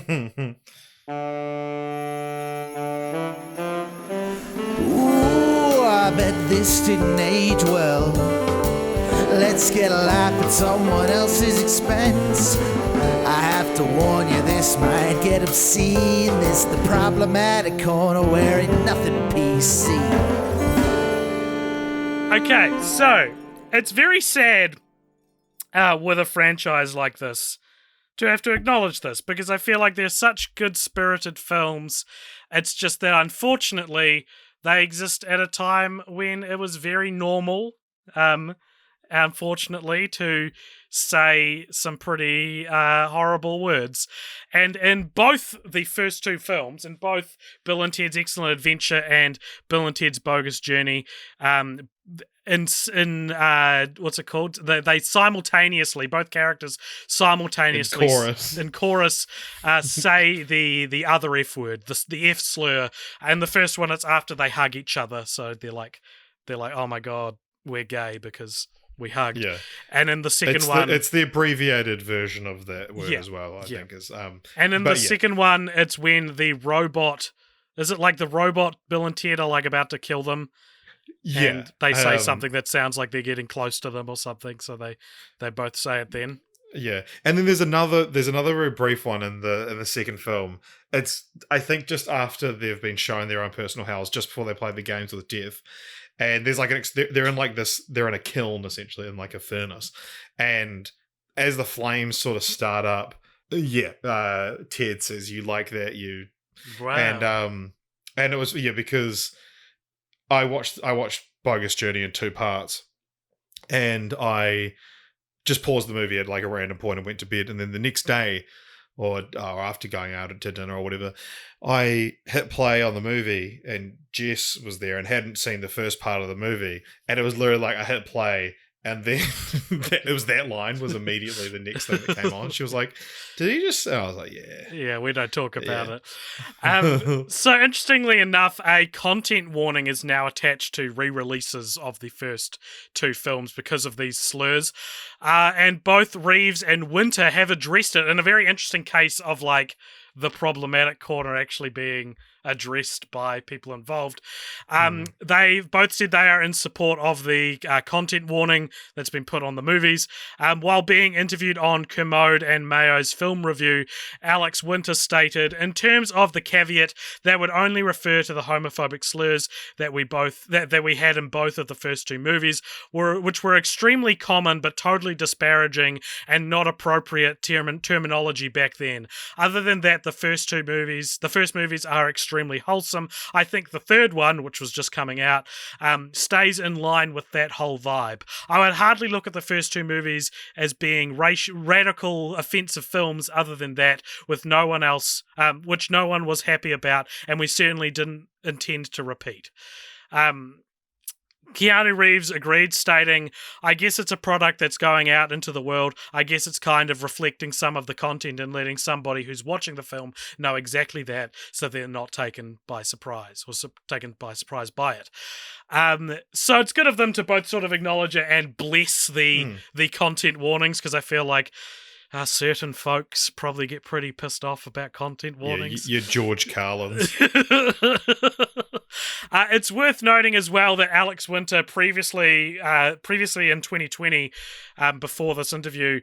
I bet this didn't age well. Let's get a laugh at someone else's expense. I have to warn you, this might get obscene. This the Problematic Corner where ain't nothing PC. Okay, so it's very sad with a franchise like this to have to acknowledge this, because I feel like they're such good-spirited films. It's just that, unfortunately, they exist at a time when it was very normal unfortunately, to say some pretty horrible words. And in both the first two films, in both Bill and Ted's Excellent Adventure and Bill and Ted's Bogus Journey, in what's it called? They simultaneously, both characters simultaneously in chorus say the other F word, the F slur. And the first one, it's after they hug each other, so they're like, oh my god, we're gay because we hugged. Yeah. And in the second one, it's the abbreviated version of that word as well, I think is and in the second one, it's when the robot, is it like the robot Bill and Ted are like about to kill them? Yeah. And they say something that sounds like they're getting close to them or something, so they both say it then. Yeah. And then there's another very brief one in the second film. It's, I think, just after they've been shown their own personal hells, just before they play the games with death. And there's like they're in like this, they're in a kiln essentially, in like a furnace. And as the flames sort of start up, Ted says, "You like that, you." Wow. And it was because I watched Bogus Journey in 2 parts, and I just paused the movie at like a random point and went to bed, and then the next day, or after going out to dinner or whatever, I hit play on the movie, and Jess was there and hadn't seen the first part of the movie, and it was literally like I hit play, and then it was that line was immediately the next thing that came on. She was like, "Did he just?" And I was like, "Yeah, yeah, we don't talk about it." So interestingly enough, a content warning is now attached to re-releases of the first 2 films because of these slurs, and both Reeves and Winter have addressed it in a very interesting case of like the problematic corner actually being addressed by people involved. They both said they are in support of the content warning that's been put on the movies. While being interviewed on Kermode and Mayo's film review, Alex Winter stated, "In terms of the caveat, that would only refer to the homophobic slurs that we had in both of the first 2 movies, which were extremely common but totally disparaging and not appropriate terminology back then. Other than that, the first movies are extremely wholesome. I think the third one, which was just coming out, stays in line with that whole vibe. I would hardly look at the first 2 movies as being radical, offensive films other than that, with no one else, which no one was happy about, and we certainly didn't intend to repeat." Keanu Reeves agreed, stating, "I guess it's a product that's going out into the world. I guess it's kind of reflecting some of the content and letting somebody who's watching the film know exactly that, so they're not taken by surprise by it." So it's good of them to both sort of acknowledge it and bless the content warnings, because I feel like certain folks probably get pretty pissed off about content warnings. Yeah, you're George Carlin. It's worth noting as well that Alex Winter previously in 2020, before this interview,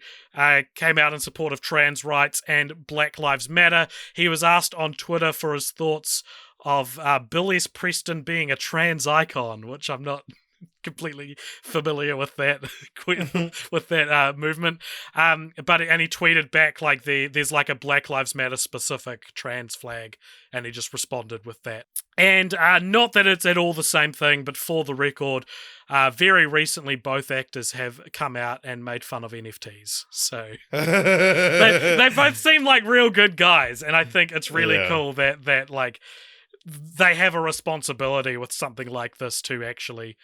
came out in support of trans rights and Black Lives Matter. He was asked on Twitter for his thoughts of Bill S. Preston being a trans icon, which I'm not completely familiar with that movement, but he tweeted back like there's like a Black Lives Matter specific trans flag, and he just responded with that. And not that it's at all the same thing, but for the record, very recently both actors have come out and made fun of NFTs, so they both seem like real good guys, and I think it's really cool that like they have a responsibility with something like this to actually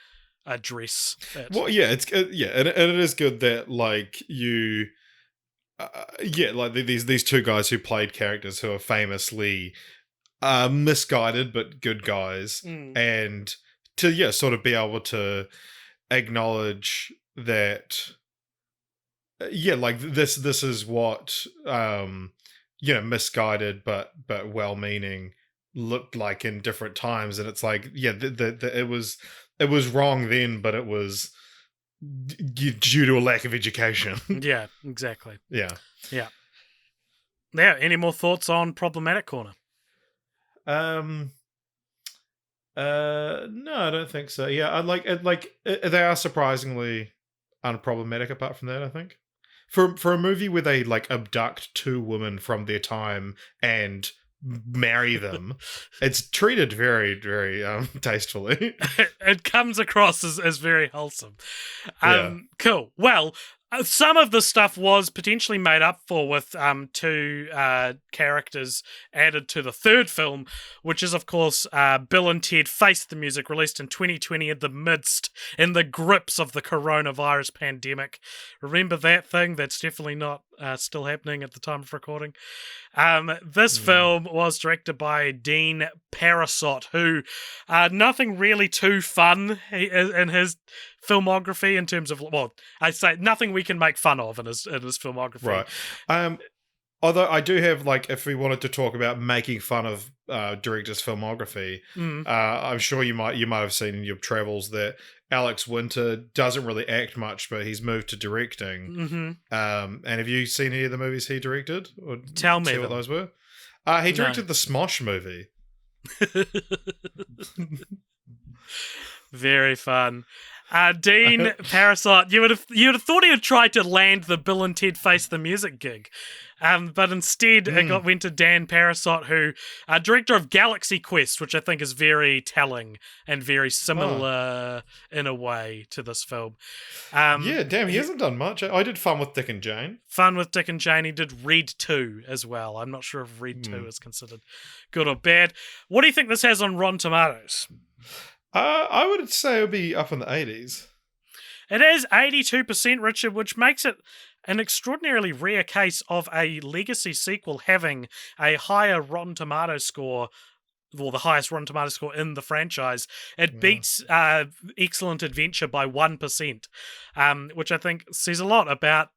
address it. Well, yeah, and it is good that like you, like these 2 guys who played characters who are famously misguided but good guys, and to sort of be able to acknowledge that, like this is what misguided but well-meaning looked like in different times, and it's like it was wrong then, but it was due to a lack of education. Yeah, exactly. Yeah. Any more thoughts on Problematic Corner? No, I don't think so. Yeah, I like they are surprisingly unproblematic. Apart from that, I think for a movie where they like abduct 2 women from their time and marry them. It's treated very, very tastefully. It comes across as very wholesome. Yeah. Cool. Well, some of the stuff was potentially made up for with two characters added to the third film, which is, of course, Bill and Ted Face the Music, released in 2020 in the grips of the coronavirus pandemic. Remember that thing? That's definitely not still happening at the time of recording. This film was directed by Dean Parasot, who nothing really too fun in his filmography in terms of, well, I say nothing we can make fun of in his filmography. Right. Although I do have, like, if we wanted to talk about making fun of directors' filmography, I'm sure you might have seen in your travels that Alex Winter doesn't really act much, but he's moved to directing. And have you seen any of the movies he directed? Or Tell me what those were. He directed the Smosh movie. Very fun. Dean Parasot, you would have thought he would try to land the Bill and Ted Face the Music gig, but instead it went to Dan Parasot, who director of Galaxy Quest, which I think is very telling and very similar in a way to this film. Yeah, damn, he hasn't done much. I did Fun with Dick and Jane. Fun with Dick and Jane. He did Red 2 as well. I'm not sure if Red 2 is considered good or bad. What do you think this has on Rotten Tomatoes? I would say it would be up in the 80s. It is 82%, Richard, which makes it an extraordinarily rare case of a legacy sequel having a higher Rotten Tomatoes score, or the highest Rotten Tomatoes score in the franchise. It beats Excellent Adventure by 1%, which I think says a lot about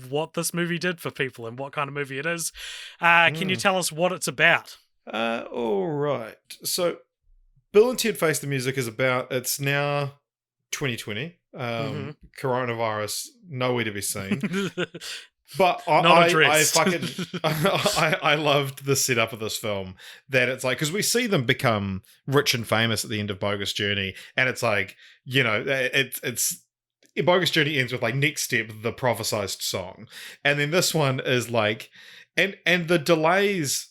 what this movie did for people and what kind of movie it is. Can you tell us what it's about? All right. So Bill and Ted Face the Music is about, it's now 2020. Coronavirus, nowhere to be seen. But I loved the setup of this film. That it's like, because we see them become rich and famous at the end of Bogus Journey, and it's like, you know, it's Bogus Journey ends with like next step, the prophesized song, and then this one is like, and the delays.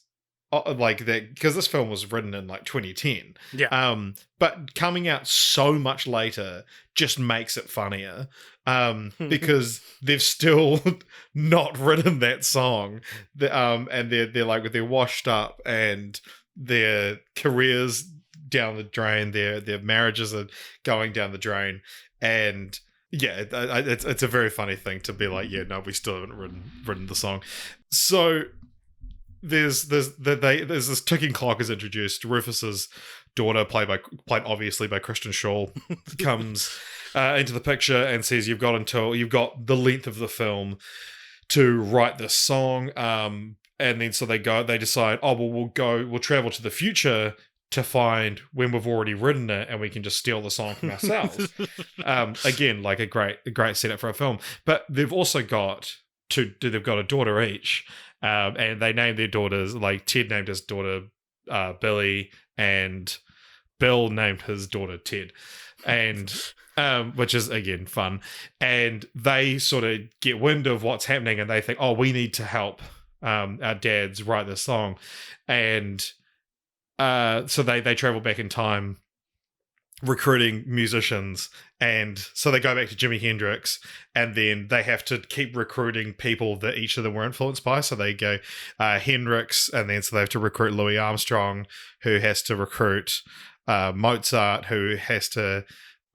Like that, because this film was written in like 2010. Yeah. But coming out so much later just makes it funnier. Because they've still not written that song. And they're washed up and their careers down the drain, their marriages are going down the drain. And yeah, it's a very funny thing to be like, yeah, no, we still haven't written the song. So there's this ticking clock is introduced. Rufus's daughter, played obviously by Kristen Schaal, comes into the picture and says, you've got the length of the film to write this song. And then so they decide, oh well, we'll travel to the future to find when we've already written it, and we can just steal the song from ourselves. Again, like a great setup for a film. But they've also got a daughter each. And they named their daughters, like Ted named his daughter Billy, and Bill named his daughter Ted, and which is again fun. And they sort of get wind of what's happening, and they think, oh, we need to help our dads write this song, and so they travel back in time, recruiting musicians, and so they go back to Jimi Hendrix, and then they have to keep recruiting people that each of them were influenced by. So they go Hendrix, and then so they have to recruit Louis Armstrong, who has to recruit Mozart, who has to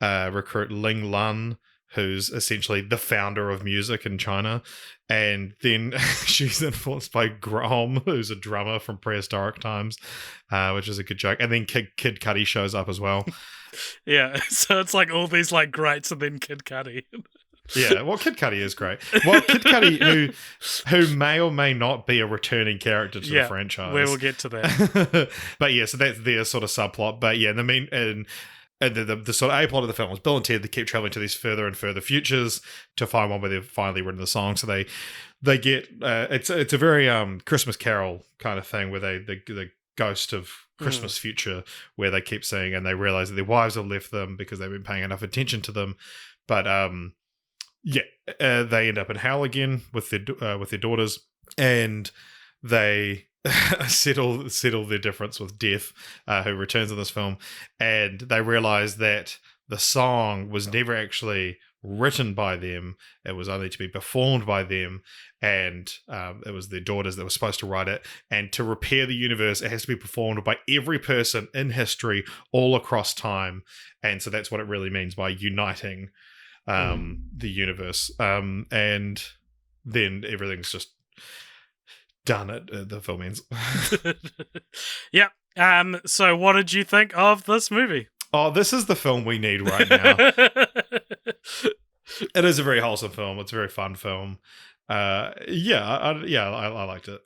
recruit Ling Lun, who's essentially the founder of music in China. And then she's influenced by Grom, who's a drummer from prehistoric times, which is a good joke. And then Kid Cudi shows up as well. Yeah, so it's like all these like greats and then Kid Cudi. Yeah, well, Kid Cudi is great. Well, Kid Cudi, who may or may not be a returning character to the franchise. We will get to that. But yeah, so that's their sort of subplot. But yeah, and the sort of A-plot of the film was Bill and Ted, they keep traveling to these further and further futures to find one where they've finally written the song. So they get it's a very Christmas Carol kind of thing, where the ghost of Christmas future, where they keep seeing, and they realize that their wives have left them because they've been paying enough attention to them. But they end up in hell again with their daughters, and they settle their difference with Death, who returns in this film, and they realize that the song was never actually written by them. It was only to be performed by them, and it was their daughters that were supposed to write it. And to repair the universe, it has to be performed by every person in history all across time. And so that's what it really means by uniting the universe. And then everything's just done. The film ends. Yep. So what did you think of this movie? Oh, this is the film we need right now. It is a very wholesome film. It's a very fun film. I liked it.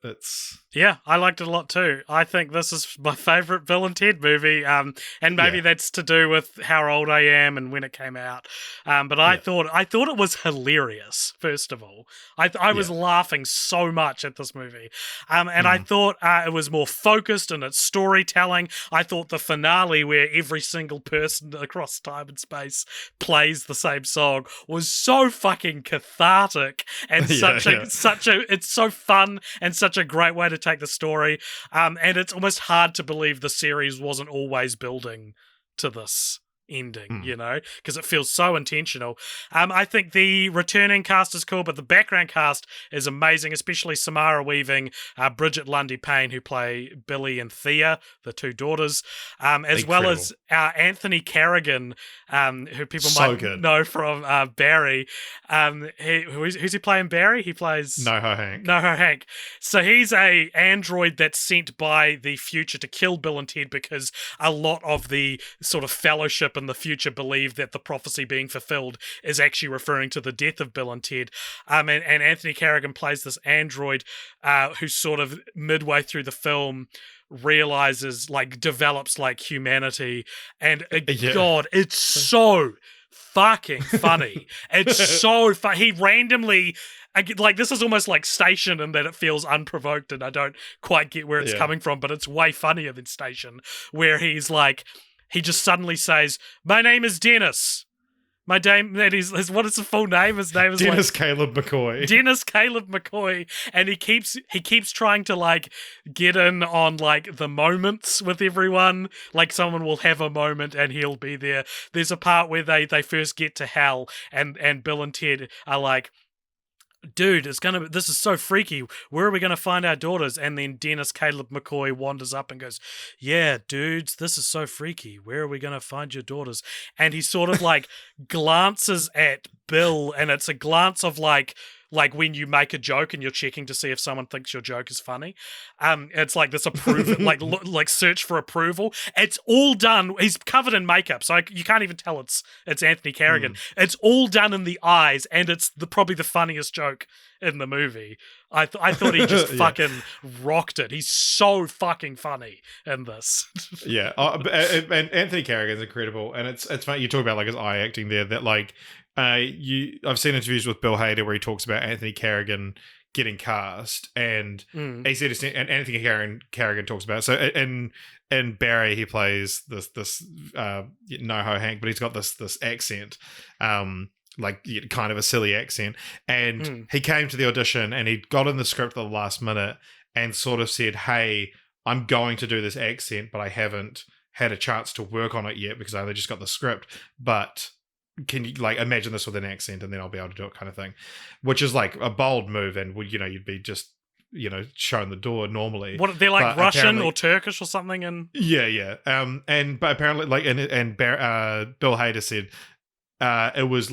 Yeah, I liked it a lot too. I think this is my favorite Bill and Ted movie, and maybe that's to do with how old I am and when it came out. But I thought it was hilarious. First of all, I was laughing so much at this movie, and I thought it was more focused in its storytelling. I thought the finale, where every single person across time and space plays the same song, was so fucking cathartic and it's so fun and such a great way to take the story. And it's almost hard to believe the series wasn't always building to this ending, you know, because it feels so intentional. I think the returning cast is cool, but the background cast is amazing, especially Samara Weaving, Bridget Lundy Payne, who play Billy and Thea, the two daughters, as well as Anthony Carrigan, who people might know from Barry. Who's he playing Barry? He plays NoHo Hank. So he's a android that's sent by the future to kill Bill and Ted, because a lot of the sort of fellowship in the future believe that the prophecy being fulfilled is actually referring to the death of Bill and Ted. And Anthony Carrigan plays this android who sort of midway through the film realizes, develops humanity. And God, it's so fucking funny. It's so fun. He randomly... this is almost like Station in that it feels unprovoked, and I don't quite get where it's coming from, but it's way funnier than Station, where he's he just suddenly says, "My name is Dennis. My name," that is, what is the full name? His name is Dennis Caleb McCoy. Dennis Caleb McCoy, and he keeps trying to get in on the moments with everyone. Someone will have a moment and he'll be there. There's a part where they first get to hell, and Bill and Ted are like, "Dude, this is so freaky. Where are we gonna find our daughters?" And then Dennis Caleb McCoy wanders up and goes, "Yeah, dudes, this is so freaky. Where are we gonna find your daughters?" And he sort of glances at Bill, and it's a glance of like when you make a joke and you're checking to see if someone thinks your joke is funny. It's this approval, search for approval. It's all done. He's covered in makeup, so you can't even tell it's Anthony Carrigan. It's all done in the eyes, and it's probably the funniest joke in the movie. I thought he just fucking rocked it. He's so fucking funny in this. And Anthony Carrigan's incredible, and it's funny you talk about his eye acting there. That I've seen interviews with Bill Hader where he talks about Anthony Carrigan getting cast, and he said, and Anthony Carrigan talks about it. So in Barry he plays this NoHo Hank, but he's got this accent, kind of a silly accent, and he came to the audition and he got in the script at the last minute and sort of said, "Hey, I'm going to do this accent, but I haven't had a chance to work on it yet because I only just got the script, but can you imagine this with an accent and then I'll be able to do it," kind of thing, which is a bold move, and you'd be just shown the door normally. What, they're Russian or Turkish or something? And but apparently Bill Hader said it was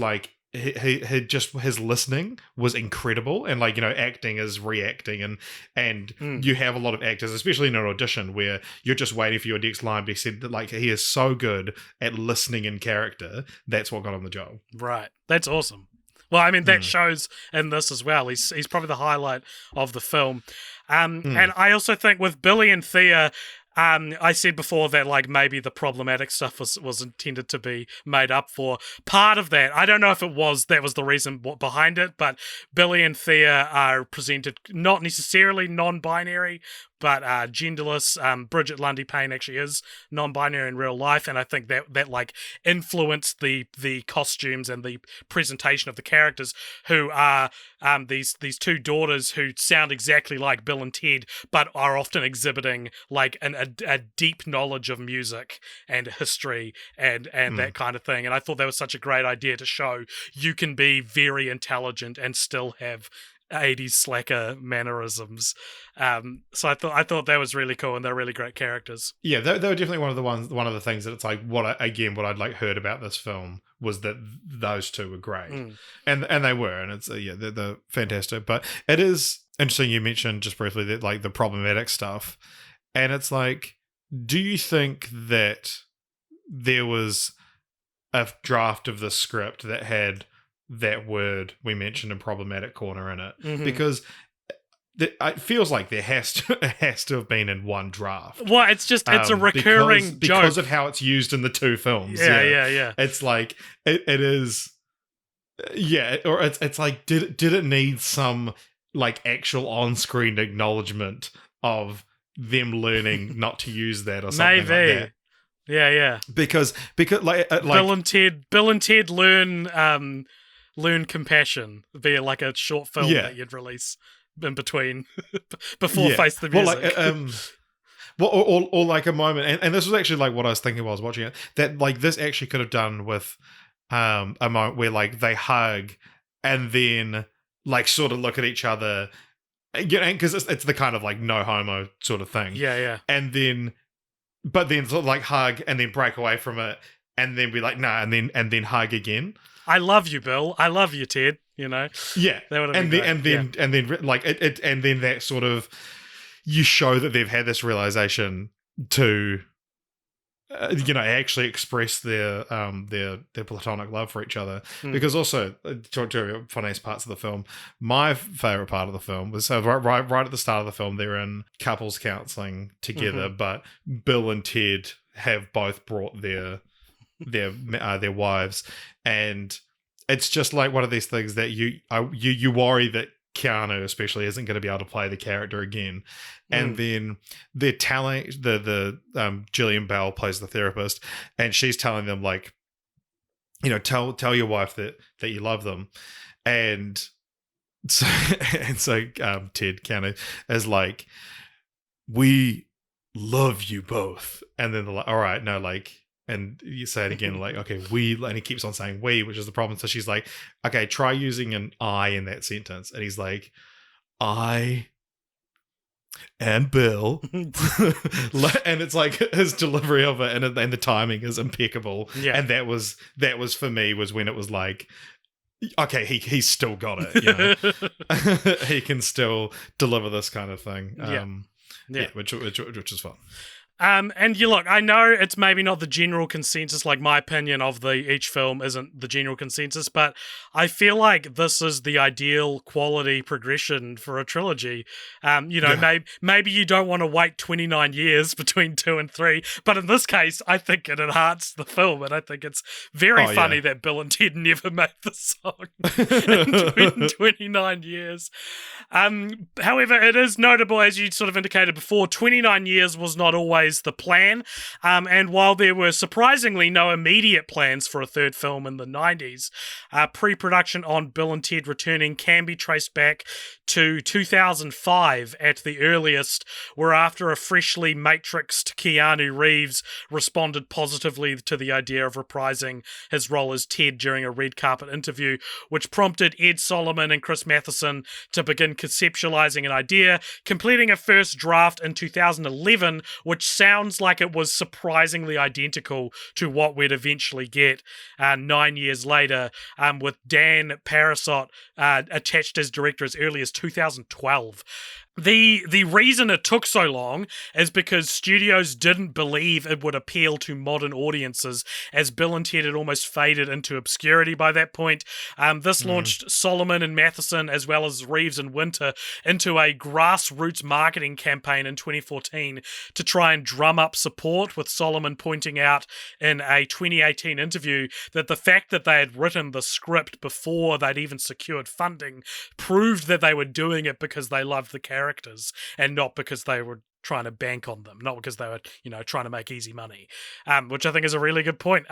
he just, his listening was incredible, and acting is reacting, and you have a lot of actors, especially in an audition, where you're just waiting for your next line. But he said that he is so good at listening in character, that's what got him the job. Right, that's awesome. Well, I mean, that shows in this as well. He's probably the highlight of the film. And I also think with Billy and Thea, I said before that maybe the problematic stuff was intended to be made up for. Part of that, I don't know if that was the reason behind it, but Billy and Thea are presented not necessarily non-binary, genderless. Bridget Lundy Payne actually is non-binary in real life, and I think that like influenced the costumes and the presentation of the characters, who are these two daughters who sound exactly like Bill and Ted, but are often exhibiting like a deep knowledge of music and history and that kind of thing. And I thought that was such a great idea to show you can be very intelligent and still have 80s slacker mannerisms. So I thought that was really cool, and they're really great characters. Yeah, they were definitely one of the things that it's like what I'd like heard about this film was that those two were great, and they were, and it's they're fantastic. But it is interesting you mentioned just briefly that like the problematic stuff, and it's like, do you think that there was a draft of the script that had that word we mentioned in problematic corner in it? Because it feels like there has to have been in one draft. Well, it's a recurring joke because of how it's used in the two films. Yeah. It's like it is. Yeah, or it's like did it need some like actual on-screen acknowledgement of them learning not to use that or something Maybe. like that? Yeah. Because like Bill and Ted learn compassion via like a short film that you'd release in between before Face the Music. Or like a moment, and this was actually like what I was thinking while I was watching it, that like this actually could have done with a moment where like they hug and then like sort of look at each other, because it's the kind of like no homo sort of thing. And then but then sort of like hug and then break away from it and then be like nah, and then hug again. I love you, Bill. I love you, Ted. You know. Yeah. That would have been great. And then like it and then that sort of you show that they've had this realization to actually express their platonic love for each other. Because also to funniest parts of the film, my favorite part of the film was right at the start of the film they're in couples counseling together, but Bill and Ted have both brought their wives, and it's just like one of these things that you worry that Keanu especially isn't going to be able to play the character again. And then they're telling the Gillian Bell plays the therapist, and she's telling them like, tell your wife that you love them. And so Ted Keanu is like, we love you both. And then they're like, all right, no, like, and you say it again, like, okay, we, and he keeps on saying we, which is the problem. So she's like, okay, try using an I in that sentence. And he's like, I and Bill. And it's like his delivery of it and the timing is impeccable. Yeah. And that was for me was when it was like, okay, he's still got it. He can still deliver this kind of thing. Which is fun. And you look, I know it's maybe not the general consensus, like my opinion of each film isn't the general consensus, but I feel like this is the ideal quality progression for a trilogy. Maybe you don't want to wait 29 years between 2 and 3, but in this case, I think it enhances the film, and I think it's very funny that Bill and Ted never made the song in 29 years. However, it is notable, as you sort of indicated before, 29 years was not always the plan, and while there were surprisingly no immediate plans for a third film in the 90s, pre-production on Bill and Ted Returning can be traced back to 2005 at the earliest, where after a freshly matrixed Keanu Reeves responded positively to the idea of reprising his role as Ted during a red carpet interview, which prompted Ed Solomon and Chris Matheson to begin conceptualizing an idea, completing a first draft in 2011, which sounds like it was surprisingly identical to what we'd eventually get 9 years later, with Dan Parasot attached as director as early as 2012. The reason it took so long is because studios didn't believe it would appeal to modern audiences, as Bill and Ted had almost faded into obscurity by that point. This launched Solomon and Matheson, as well as Reeves and Winter, into a grassroots marketing campaign in 2014 to try and drum up support, with Solomon pointing out in a 2018 interview that the fact that they had written the script before they'd even secured funding proved that they were doing it because they loved the character characters, and not because they were trying to bank on them, not because they were, trying to make easy money, which I think is a really good point.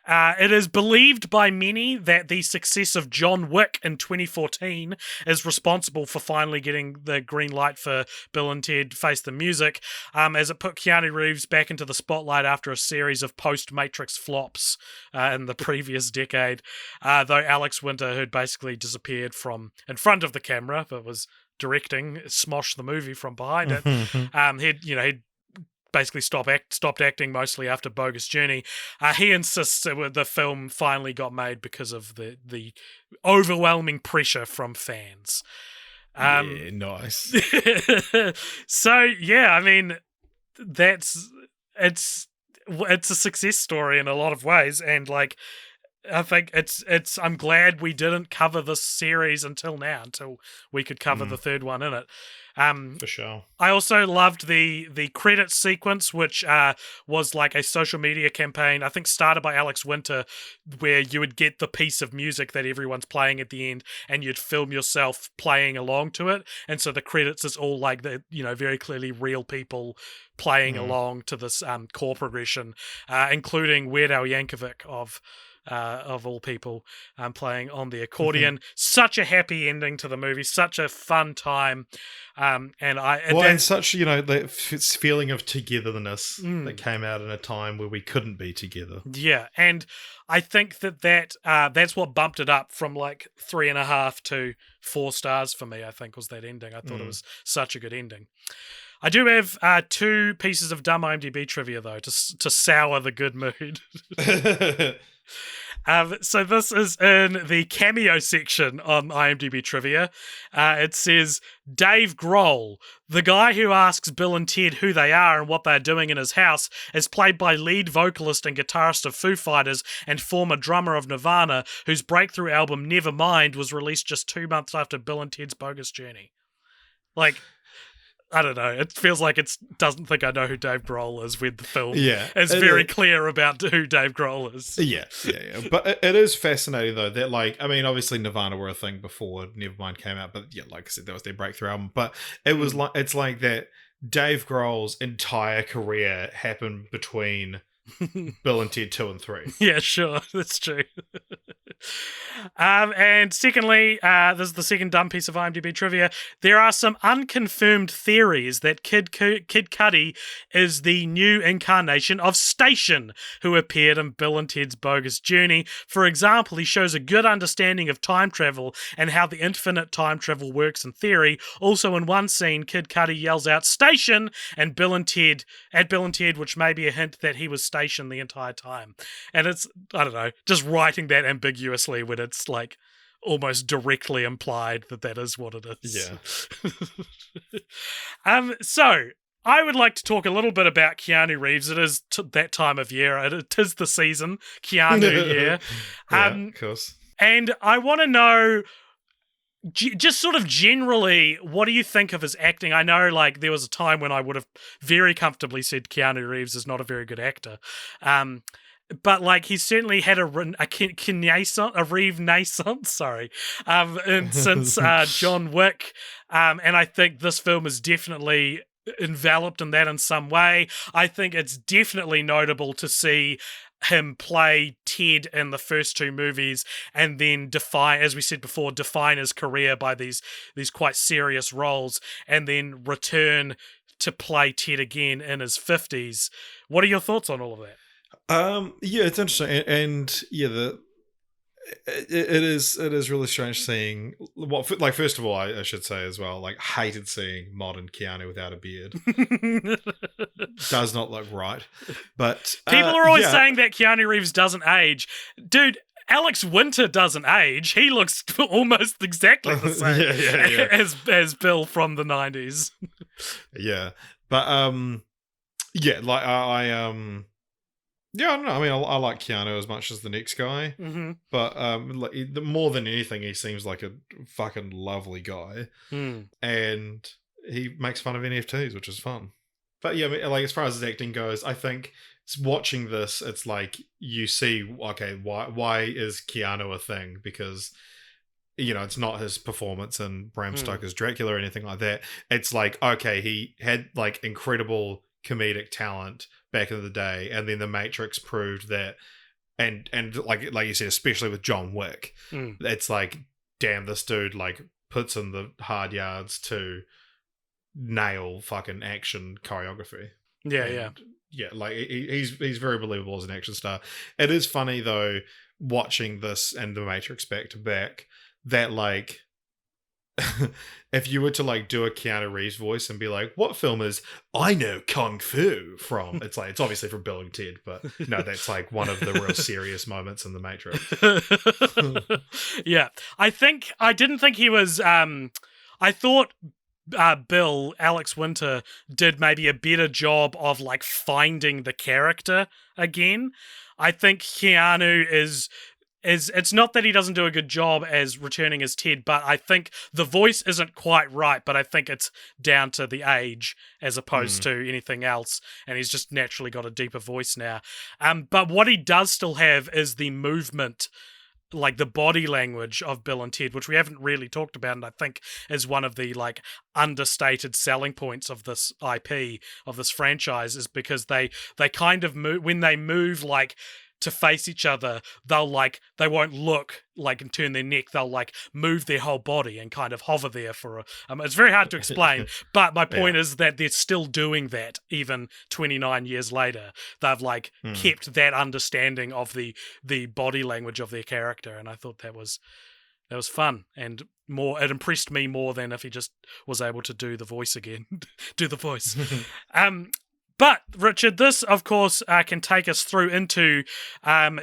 It is believed by many that the success of John Wick in 2014 is responsible for finally getting the green light for Bill and Ted Face the Music, as it put Keanu Reeves back into the spotlight after a series of post-Matrix flops in the previous decade, though Alex Winter, who'd basically disappeared from in front of the camera, but was directing Smosh the movie from behind it. He'd basically stopped acting mostly after Bogus Journey. He insists that the film finally got made because of the overwhelming pressure from fans. Yeah, nice. So yeah, I mean, it's a success story in a lot of ways, and like, I think I'm glad we didn't cover this series until we could cover the third one in it. For sure. I also loved the credits sequence, which was like a social media campaign, I think started by Alex Winter, where you would get the piece of music that everyone's playing at the end, and you'd film yourself playing along to it. And so the credits is all like very clearly real people playing along to this chord progression, including Weird Al Yankovic of all people, playing on the accordion. Such a happy ending to the movie, such a fun time, and such that feeling of togetherness that came out in a time where we couldn't be together. Yeah, and I think that's what bumped it up from like 3.5 to 4 stars for me. I think was that ending. I thought it was such a good ending. I do have 2 pieces of dumb IMDb trivia though to sour the good mood. So this is in the cameo section on IMDb Trivia. It says, Dave Grohl, the guy who asks Bill and Ted who they are and what they're doing in his house, is played by lead vocalist and guitarist of Foo Fighters and former drummer of Nirvana, whose breakthrough album Nevermind was released just 2 months after Bill and Ted's Bogus Journey. Like, I don't know. It feels like it doesn't think I know who Dave Grohl is when the film is very clear about who Dave Grohl is. Yeah. But it is fascinating, though, that, like, I mean, obviously Nirvana were a thing before Nevermind came out, but yeah, like I said, that was their breakthrough album. But it was like, it's like that Dave Grohl's entire career happened between Bill and Ted 2 and 3. Yeah, sure. That's true. And secondly, this is the second dumb piece of IMDb trivia. There are some unconfirmed theories that Kid Cudi is the new incarnation of Station, who appeared in Bill and Ted's Bogus Journey. For example, he shows a good understanding of time travel and how the infinite time travel works in theory. Also, in one scene, Kid Cudi yells out "Station" and Bill and Ted, which may be a hint that he was Station the entire time. And it's, I don't know, just writing that ambiguously when it's like almost directly implied that is what it is. Yeah. So I would like to talk a little bit about Keanu Reeves. It is that time of year. It is the season, KeaNew Year. Of course. And I want to know, just sort of generally, what do you think of his acting? I know, like, there was a time when I would have very comfortably said Keanu Reeves is not a very good actor. But, like, he's certainly had a renaissance, sorry, since John Wick. And I think this film is definitely enveloped in that in some way. I think it's definitely notable to see him play Ted in the first 2 movies and then define his career by these quite serious roles, and then return to play Ted again in his 50s. What are your thoughts on all of that? Yeah, it's interesting, and yeah, it is really strange seeing like, first of all, I should say as well, like, hated seeing modern Keanu without a beard. Does not look right. But people are always saying that Keanu Reeves doesn't age. Dude, Alex Winter doesn't age. He looks almost exactly the same as Bill from the 90s. Yeah. But yeah, like yeah, I don't know. I mean, I like Keanu as much as the next guy, but like, more than anything, he seems like a fucking lovely guy, and he makes fun of NFTs, which is fun. But yeah, like, as far as his acting goes, I think watching this, it's like you see, okay, why is Keanu a thing? Because it's not his performance in Bram Stoker's Dracula or anything like that. It's like, okay, he had like incredible comedic talent back in the day, and then The Matrix proved that, and like you said, especially with John Wick, it's like, damn, this dude like puts in the hard yards to nail fucking action choreography. Yeah, like he's very believable as an action star. It is funny though, watching this and The Matrix back to back, that like if you were to like do a Keanu Reeves voice and be like, what film is I Know Kung Fu from? It's like, it's obviously from Bill and Ted, but no, that's like one of the real serious moments in The Matrix. Yeah. I didn't think he was, I thought Alex Winter did maybe a better job of like finding the character again. I think Keanu is it's not that he doesn't do a good job as returning as Ted, but I think the voice isn't quite right, but I think it's down to the age as opposed to anything else, and he's just naturally got a deeper voice now. But what he does still have is the movement, like the body language of Bill and Ted, which we haven't really talked about, and I think is one of the like understated selling points of this IP, of this franchise, is because they kind of move, when they move like to face each other, they won't look like and turn their neck, they'll like move their whole body and kind of hover there for it's very hard to explain, but my point is that they're still doing that even 29 years later. They've like kept that understanding of the body language of their character, and I thought that was fun, and it impressed me more than if he just was able to do the voice again. do the voice. But, Richard, this, of course, can take us through into,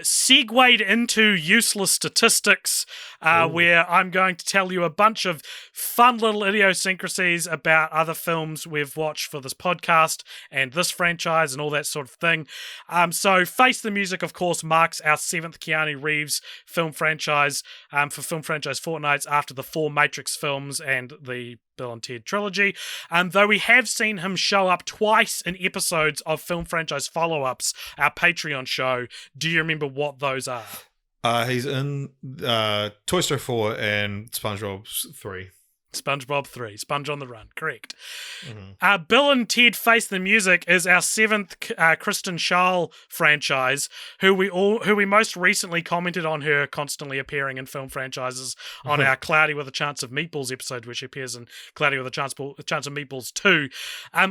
segued into useless statistics, where I'm going to tell you a bunch of fun little idiosyncrasies about other films we've watched for this podcast and this franchise and all that sort of thing. So, Face the Music, of course, marks our 7th Keanu Reeves film franchise, for film franchise Fortnights, after the 4 Matrix films and the Bill and Ted trilogy. Though we have seen him show up twice in episodes of film franchise follow-ups, our Patreon show. Do you remember what those are? He's in Toy Story 4 and SpongeBob 3. SpongeBob 3, Sponge on the Run, correct. Bill and Ted Face the Music is our 7th Kristen Schaal franchise, who we most recently commented on her constantly appearing in film franchises on our Cloudy with a Chance of Meatballs episode, which appears in Cloudy with a Chance of Meatballs 2.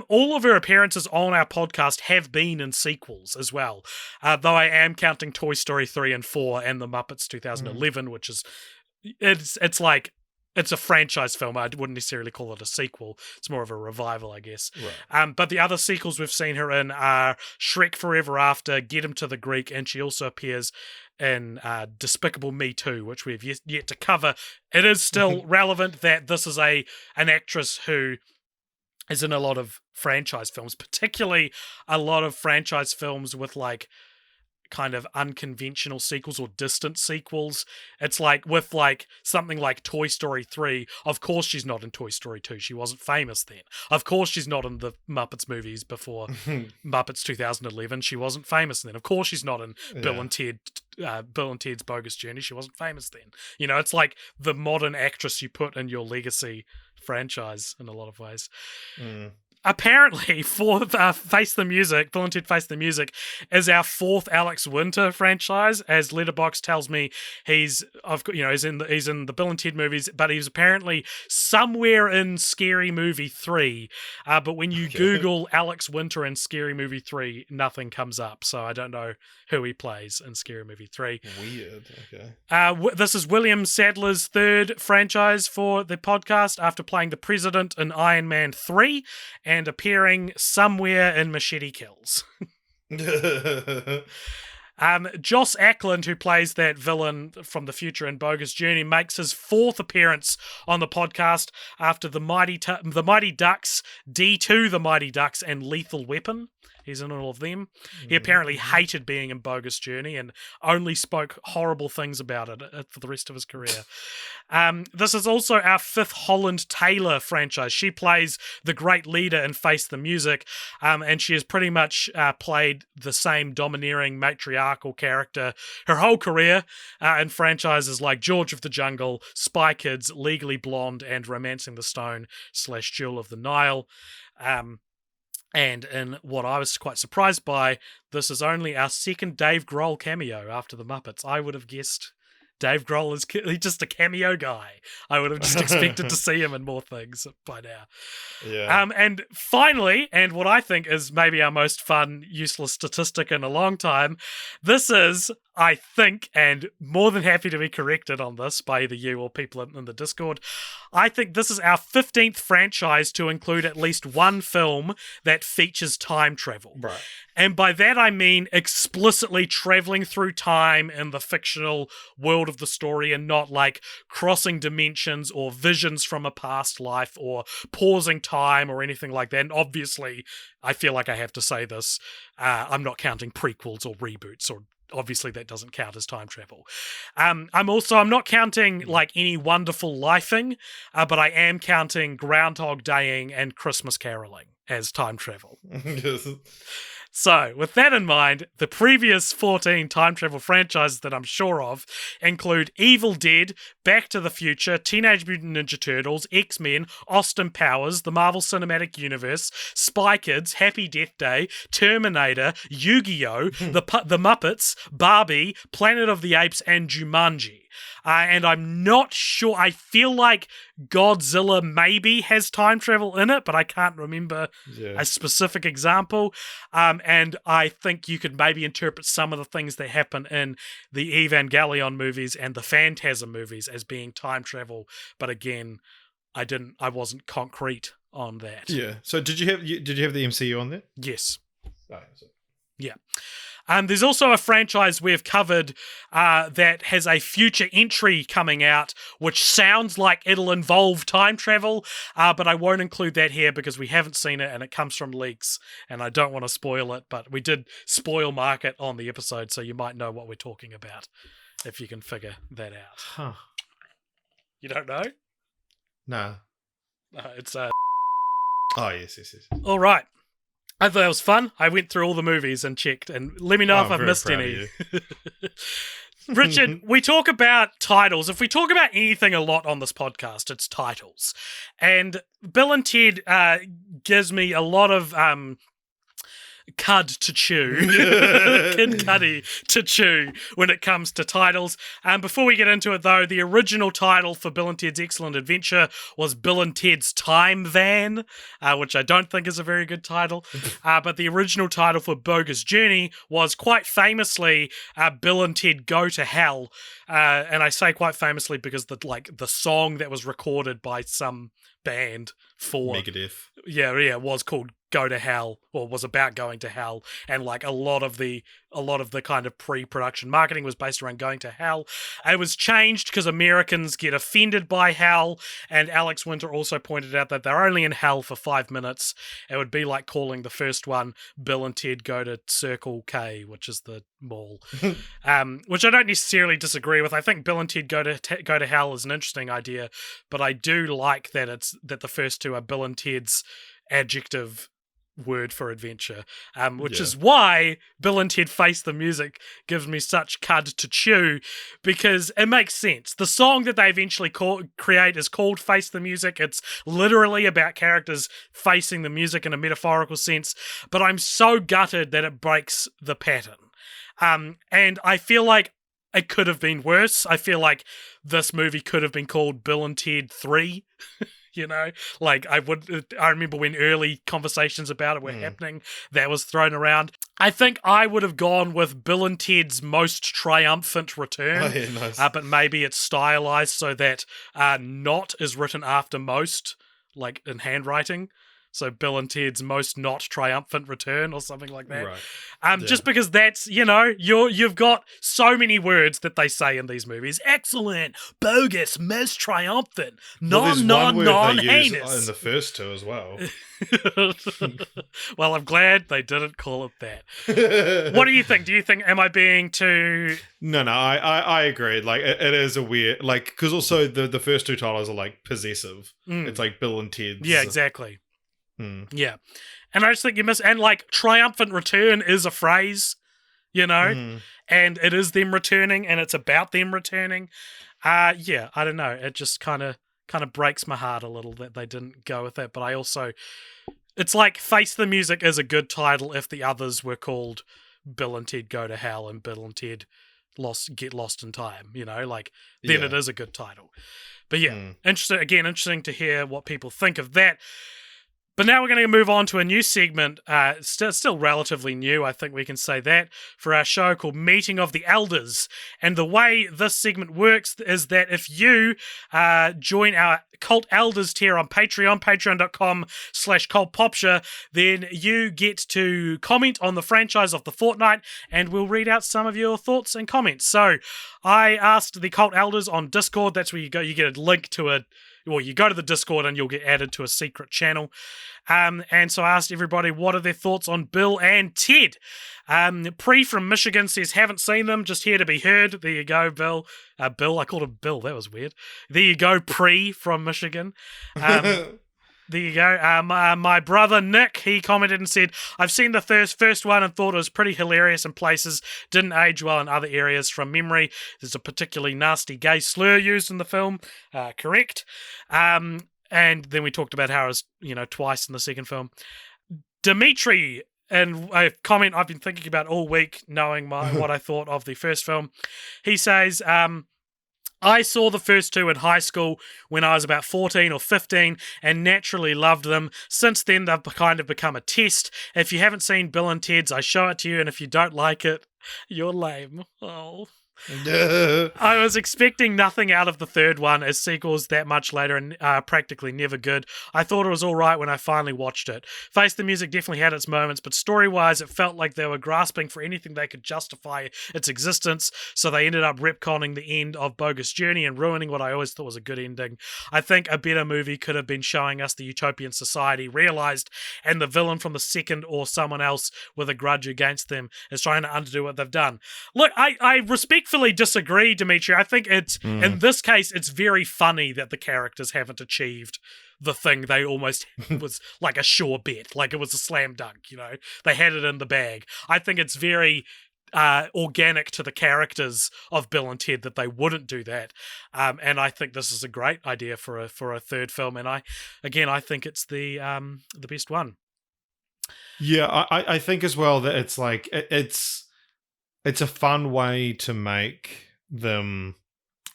All of her appearances on our podcast have been in sequels as well, though I am counting Toy Story 3 and 4 and The Muppets 2011, which is, it's like, it's a franchise film. I wouldn't necessarily call it a sequel. It's more of a revival, I guess. Right. But the other sequels we've seen her in are Shrek Forever After, Get Him to the Greek, and she also appears in Despicable Me 2, which we've yet to cover. It is still relevant that this is an actress who is in a lot of franchise films, particularly a lot of franchise films with like kind of unconventional sequels or distant sequels. It's like with like something like Toy Story 3, of course she's not in Toy Story 2. She wasn't famous then. Of course she's not in the Muppets movies before Muppets 2011. She wasn't famous then. Of course she's not in Bill and Ted's Bogus Journey. She wasn't famous then. You know, it's like the modern actress you put in your legacy franchise in a lot of ways. Apparently, for Face the Music, Bill and Ted Face the Music is our 4th Alex Winter franchise. As Letterboxd tells me, he's in the Bill and Ted movies, but he's apparently somewhere in Scary Movie 3. But when you Google Alex Winter and Scary Movie 3, nothing comes up. So I don't know who he plays in Scary Movie 3. Weird. Okay. This is William Sadler's 3rd franchise for the podcast, after playing the President in Iron Man 3 and appearing somewhere in Machete Kills. Joss Ackland, who plays that villain from the future in Bogus Journey, makes his 4th appearance on the podcast after the Mighty Ducks, D2 The Mighty Ducks, and Lethal Weapon. He's in all of them. He apparently hated being in Bogus Journey and only spoke horrible things about it for the rest of his career. This is also our 5th Holland Taylor franchise. She plays the great leader in Face the Music, and she has pretty much played the same domineering matriarch patriarchal character her whole career in franchises like George of the Jungle, Spy Kids, Legally Blonde, and Romancing the Stone / Jewel of the Nile. And in what I was quite surprised by, this is only our second Dave Grohl cameo after the Muppets. I would have guessed Dave Grohl is he's just a cameo guy. I would have just expected to see him in more things by now. Yeah. And finally, and what I think is maybe our most fun, useless statistic in a long time, this is, I think, and more than happy to be corrected on this by either you or people in the Discord, I think this is our 15th franchise to include at least one film that features time travel. Right. And by that I mean explicitly traveling through time in the fictional world of the story and not like crossing dimensions or visions from a past life or pausing time or anything like that. And obviously, I feel like I have to say this, I'm not counting prequels or reboots, or obviously that doesn't count as time travel. I'm not counting like any Wonderful Lifing, but I am counting Groundhog Daying and Christmas Caroling as time travel. So, with that in mind, the previous 14 time travel franchises that I'm sure of include Evil Dead, Back to the Future, Teenage Mutant Ninja Turtles, X-Men, Austin Powers, the Marvel Cinematic Universe, Spy Kids, Happy Death Day, Terminator, Yu-Gi-Oh!, the Muppets, Barbie, Planet of the Apes, and Jumanji. And I'm not sure, I feel like Godzilla maybe has time travel in it, but I can't remember a specific example. And I think you could maybe interpret some of the things that happen in the Evangelion movies and the Phantasm movies as being time travel. But again, I wasn't concrete on that. Yeah. So did you have the MCU on there? Yes. Oh, yeah. There's also a franchise we've covered that has a future entry coming out, which sounds like it'll involve time travel, but I won't include that here because we haven't seen it and it comes from leaks, and I don't want to spoil it, but we did spoil mark it on the episode, so you might know what we're talking about if you can figure that out. Huh. You don't know? No. It's Oh, yes. All right. I thought that was fun. I went through all the movies and checked, and let me know if I've missed any. Richard, we talk about titles. If we talk about anything a lot on this podcast, it's titles. And Bill and Ted gives me a lot of cud to chew. Kid Cuddy to chew when it comes to titles. Before we get into it, though, the original title for Bill and Ted's Excellent Adventure was Bill and Ted's Time Van, which I don't think is a very good title. But the original title for Bogus Journey was quite famously Bill and Ted Go to Hell. And I say quite famously because the song that was recorded by some band for Megadeth. Yeah, was called Go to Hell, or was about going to hell, and like a lot of the kind of pre-production marketing was based around going to hell. It was changed because Americans get offended by hell, and Alex Winter also pointed out that they're only in hell for 5 minutes. It would be like calling the first one Bill and Ted Go to Circle K, which is the mall, which I don't necessarily disagree with. I think Bill and Ted Go to Hell is an interesting idea, but I do like that that the first two are Bill and Ted's adjective word for adventure, which is why Bill and Ted Face the Music gives me such cud to chew, because it makes sense. The song that they eventually create is called Face the Music. It's literally about characters facing the music in a metaphorical sense, but I'm so gutted that it breaks the pattern. And I feel like it could have been worse. I feel like this movie could have been called Bill and Ted 3. You know, like I remember when early conversations about it were happening, that was thrown around. I think I would have gone with Bill and Ted's Most Triumphant Return, nice. But maybe it's stylized so that not is written after most, like in handwriting. So Bill and Ted's Most Not Triumphant Return or something like that. Right. Just because that's, you've got so many words that they say in these movies. Excellent, bogus, most triumphant, non-heinous. In the first two as well. Well, I'm glad they didn't call it that. What do you think? Am I being too... No, I agree. Like, it is a weird, like, because also the first two titles are like possessive. It's like Bill and Ted's. Yeah, exactly. Yeah. And I just think you miss, and like triumphant return is a phrase, you know? And it is them returning, and it's about them returning. Yeah, I don't know. It just kind of breaks my heart a little that they didn't go with it. But I also, it's like Face the Music is a good title if the others were called Bill and Ted Go to Hell and Bill and Ted Get Lost in Time, you know, like then it is a good title. But yeah, interesting to hear what people think of that. But now we're going to move on to a new segment, still relatively new, I think we can say that, for our show called Meeting of the Elders. And the way this segment works is that if you join our Cult Elders tier on Patreon, patreon.com/cultpopture, then you get to comment on the franchise of the fortnight, and we'll read out some of your thoughts and comments. So I asked the Cult Elders on Discord, that's where you go, you get a link to you go to the Discord and you'll get added to a secret channel. And so I asked everybody what are their thoughts on Bill and Ted. Pre from Michigan says, haven't seen them, just here to be heard. There you go, Bill. Bill, I called him Bill, that was weird. There you go, Pre from Michigan. There you go. My brother Nick, he commented and said, I've seen the first one and thought it was pretty hilarious in places, didn't age well in other areas from memory. There's a particularly nasty gay slur used in the film, correct. And then we talked about how it was, twice in the second film. Dimitri, and a comment I've been thinking about all week, knowing what I thought of the first film. He says, I saw the first two in high school when I was about 14 or 15 and naturally loved them. Since then, they've kind of become a test. If you haven't seen Bill and Ted's, I show it to you, and if you don't like it, you're lame. Oh. I was expecting nothing out of the third one, as sequels that much later and practically never good. I thought it was alright when I finally watched it. Face the Music definitely had its moments, but story-wise it felt like they were grasping for anything they could justify its existence, so they ended up retconning the end of Bogus Journey and ruining what I always thought was a good ending. I think a better movie could have been showing us the utopian society realised, and the villain from the second or someone else with a grudge against them is trying to undo what they've done. Look, I respectfully disagree, Dimitri. I think it's in this case it's very funny that the characters haven't achieved the thing they almost was like a sure bet, like it was a slam dunk, they had it in the bag. I think it's very organic to the characters of Bill and Ted that they wouldn't do that, and I think this is a great idea for a third film, and I think it's the best one. Yeah, I think as well that it's like it's a fun way to make them,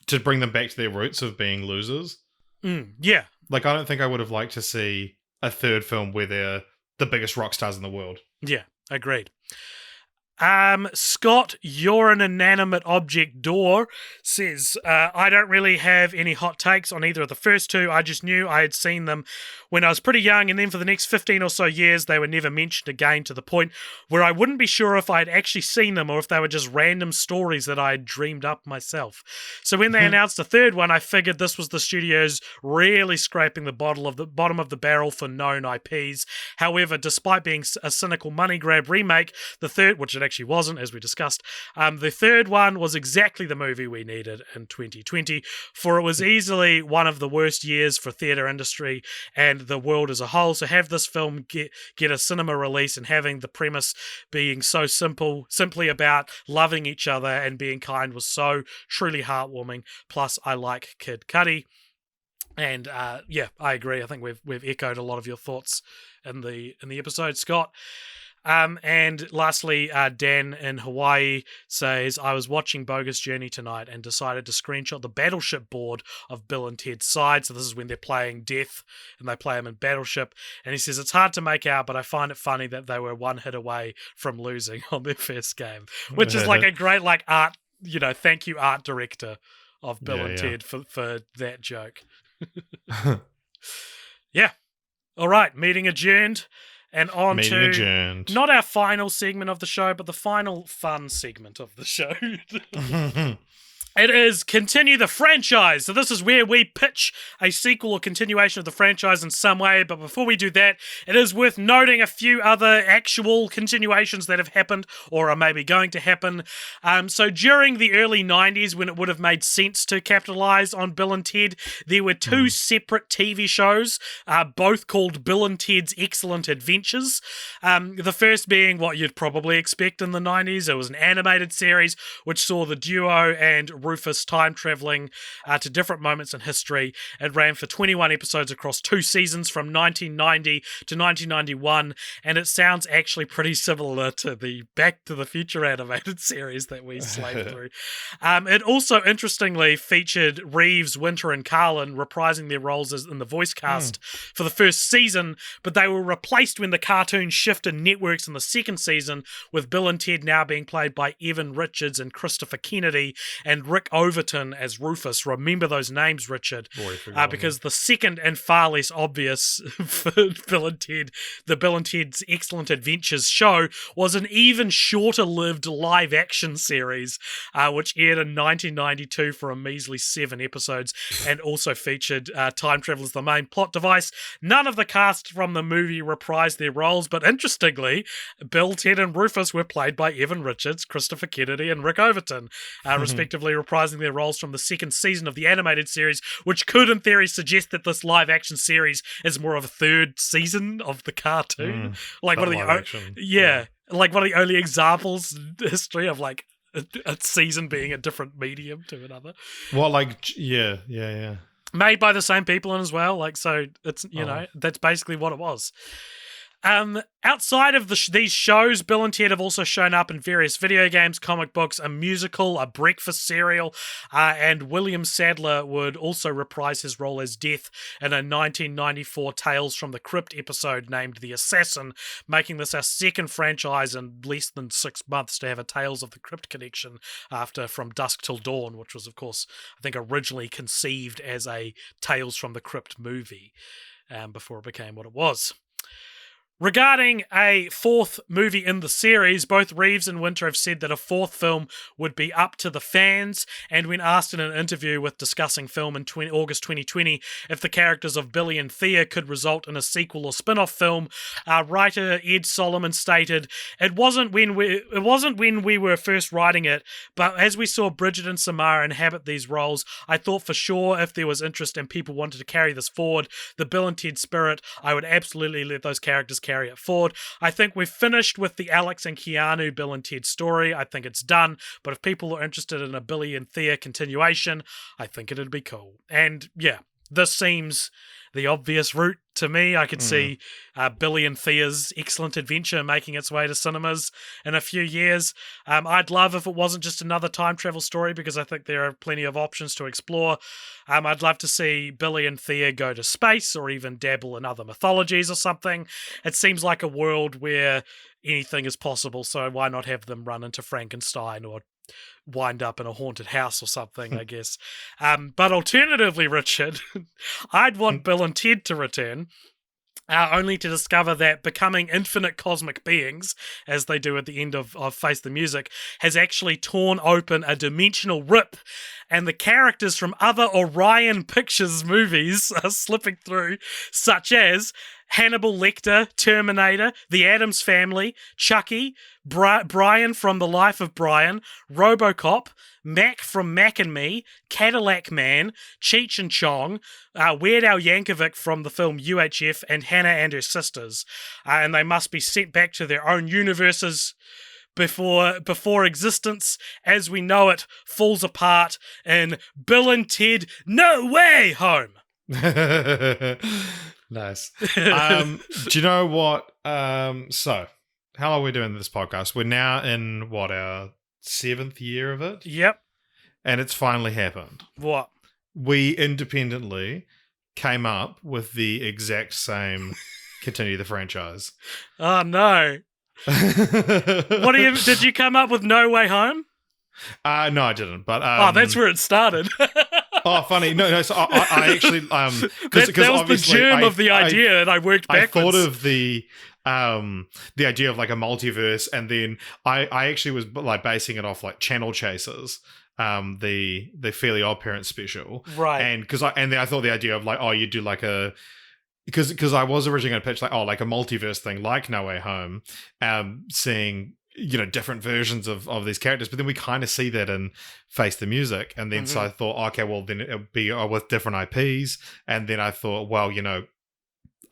to bring them back to their roots of being losers. Yeah. Like, I don't think I would have liked to see a third film where they're the biggest rock stars in the world. Yeah, agreed. Scott, you're an inanimate object door, says, I don't really have any hot takes on either of the first two. I just knew I had seen them when I was pretty young, and then for the next 15 or so years, they were never mentioned again, to the point where I wouldn't be sure if I had actually seen them or if they were just random stories that I had dreamed up myself. So when they announced the third one, I figured this was the studios really scraping the bottom of the barrel for known IPs. However, despite being a cynical money grab remake, the third, which it actually wasn't, as we discussed, the third one was exactly the movie we needed in 2020, for it was easily one of the worst years for theatre industry and the world as a whole. So have this film get a cinema release, and having the premise being so simply about loving each other and being kind, was so truly heartwarming. Plus, I like Kid Cudi. And yeah, I agree. I think we've echoed a lot of your thoughts in the episode, Scott. And lastly, Dan in Hawaii says, I was watching Bogus Journey tonight and decided to screenshot the Battleship board of Bill and Ted's side. So this is when they're playing Death and they play them in Battleship. And he says, it's hard to make out, but I find it funny that they were one hit away from losing on their first game, which is like a great art, thank you, art director of Bill and Ted for that joke. Yeah. All right. Meeting adjourned. And on to not our final segment of the show, but the final fun segment of the show. It is continue the franchise. So this is where we pitch a sequel or continuation of the franchise in some way. But before we do that, it is worth noting a few other actual continuations that have happened or are maybe going to happen. So during the early 90s, when it would have made sense to capitalize on Bill and Ted, there were two separate TV shows, both called Bill and Ted's Excellent Adventures. The first being what you'd probably expect in the 90s. It was an animated series which saw the duo and Rufus time traveling to different moments in history. It ran for 21 episodes across 2 seasons from 1990 to 1991, and it sounds actually pretty similar to the Back to the Future animated series that we slaved through. It also interestingly featured Reeves, Winter, and Carlin reprising their roles as in the voice cast for the first season, but they were replaced when the cartoon shifted networks in the second season, with Bill and Ted now being played by Evan Richards and Christopher Kennedy, and Rick Overton as Rufus. Remember those names, Richard, because the second and far less obvious for Bill and Ted, the Bill and Ted's Excellent Adventures show, was an even shorter-lived live-action series, which aired in 1992 for a measly 7 episodes, and also featured time travel as the main plot device. None of the cast from the movie reprised their roles, but interestingly, Bill, Ted, and Rufus were played by Evan Richards, Christopher Kennedy, and Rick Overton, respectively reprising their roles from the second season of the animated series, which could in theory suggest that this live action series is more of a third season of the cartoon. Like one of the like one of the only examples in history of like a season being a different medium to another. Well, like yeah. Made by the same people as well, like, so it's, you know, that's basically what it was. Outside of these shows, Bill and Ted have also shown up in various video games, comic books, a musical, a breakfast cereal, and William Sadler would also reprise his role as Death in a 1994 Tales from the Crypt episode named The Assassin, making this our second franchise in less than 6 months to have a Tales of the Crypt connection after From Dusk Till Dawn, which was, of course, I think originally conceived as a Tales from the Crypt movie before it became what it was. Regarding a fourth movie in the series, both Reeves and Winter have said that a fourth film would be up to the fans, and when asked in an interview with Discussing Film in August 2020 if the characters of Billy and Thea could result in a sequel or spin-off film, writer Ed Solomon stated, It wasn't when we were first writing it, but as we saw Bridget and Samara inhabit these roles, I thought for sure if there was interest and people wanted to carry this forward, the Bill and Ted spirit, I would absolutely let those characters carry it forward. I think we've finished with the Alex and Keanu Bill and Ted story. I think it's done, but if people are interested in a Billy and Thea continuation, I think it'd be cool. And yeah, this seems the obvious route to me. I could see Billy and Thea's Excellent Adventure making its way to cinemas in a few years. I'd love if it wasn't just another time travel story, because I think there are plenty of options to explore. I'd love to see Billy and Thea go to space or even dabble in other mythologies or something. It seems like a world where anything is possible, so why not have them run into Frankenstein or wind up in a haunted house or something, I guess. But alternatively, Richard, I'd want Bill and Ted to return, only to discover that becoming infinite cosmic beings, as they do at the end of Face the Music, has actually torn open a dimensional rip, and the characters from other Orion Pictures movies are slipping through, such as Hannibal Lecter, Terminator, The Addams Family, Chucky, Brian from The Life of Brian, RoboCop, Mac from Mac and Me, Cadillac Man, Cheech and Chong, Weird Al Yankovic from the film UHF, and Hannah and her sisters. And they must be sent back to their own universes before existence as we know it falls apart in Bill and Ted No Way Home. Nice. Do you know what? So, how are we doing this podcast? We're now in, our 7th year of it? Yep. And it's finally happened. What? We independently came up with the exact same continue the franchise. Oh, no. Did you come up with No Way Home? No, I didn't. But that's where it started. Oh, funny. No. So I actually that was the germ of the idea, and I worked backwards. I thought of the idea of like a multiverse, and then I actually was like basing it off like Channel Chasers. the Fairly Odd Parents special, right? And then I thought the idea of like, oh, you do like a because I was originally going to pitch like, oh, like a multiverse thing, like No Way Home, seeing different versions of these characters, but then we kind of see that in Face the Music, and then so I thought, okay, well then it'll be with different IPs, and then I thought, well,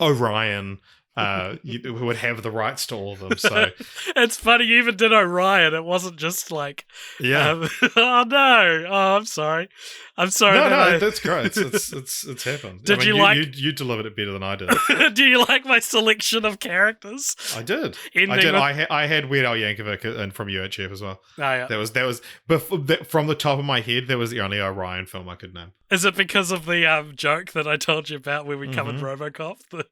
Orion who would have the rights to all of them. So it's funny, you even did Orion. It wasn't just like, yeah. Oh no! Oh, I'm sorry. No, that's great. It's happened. Did you delivered it better than I did. Do you like my selection of characters? I did. I had Weird Al Yankovic in from UHF as well. Oh, yeah. That was from the top of my head. That was the only Orion film I could name. Is it because of the joke that I told you about when we covered RoboCop?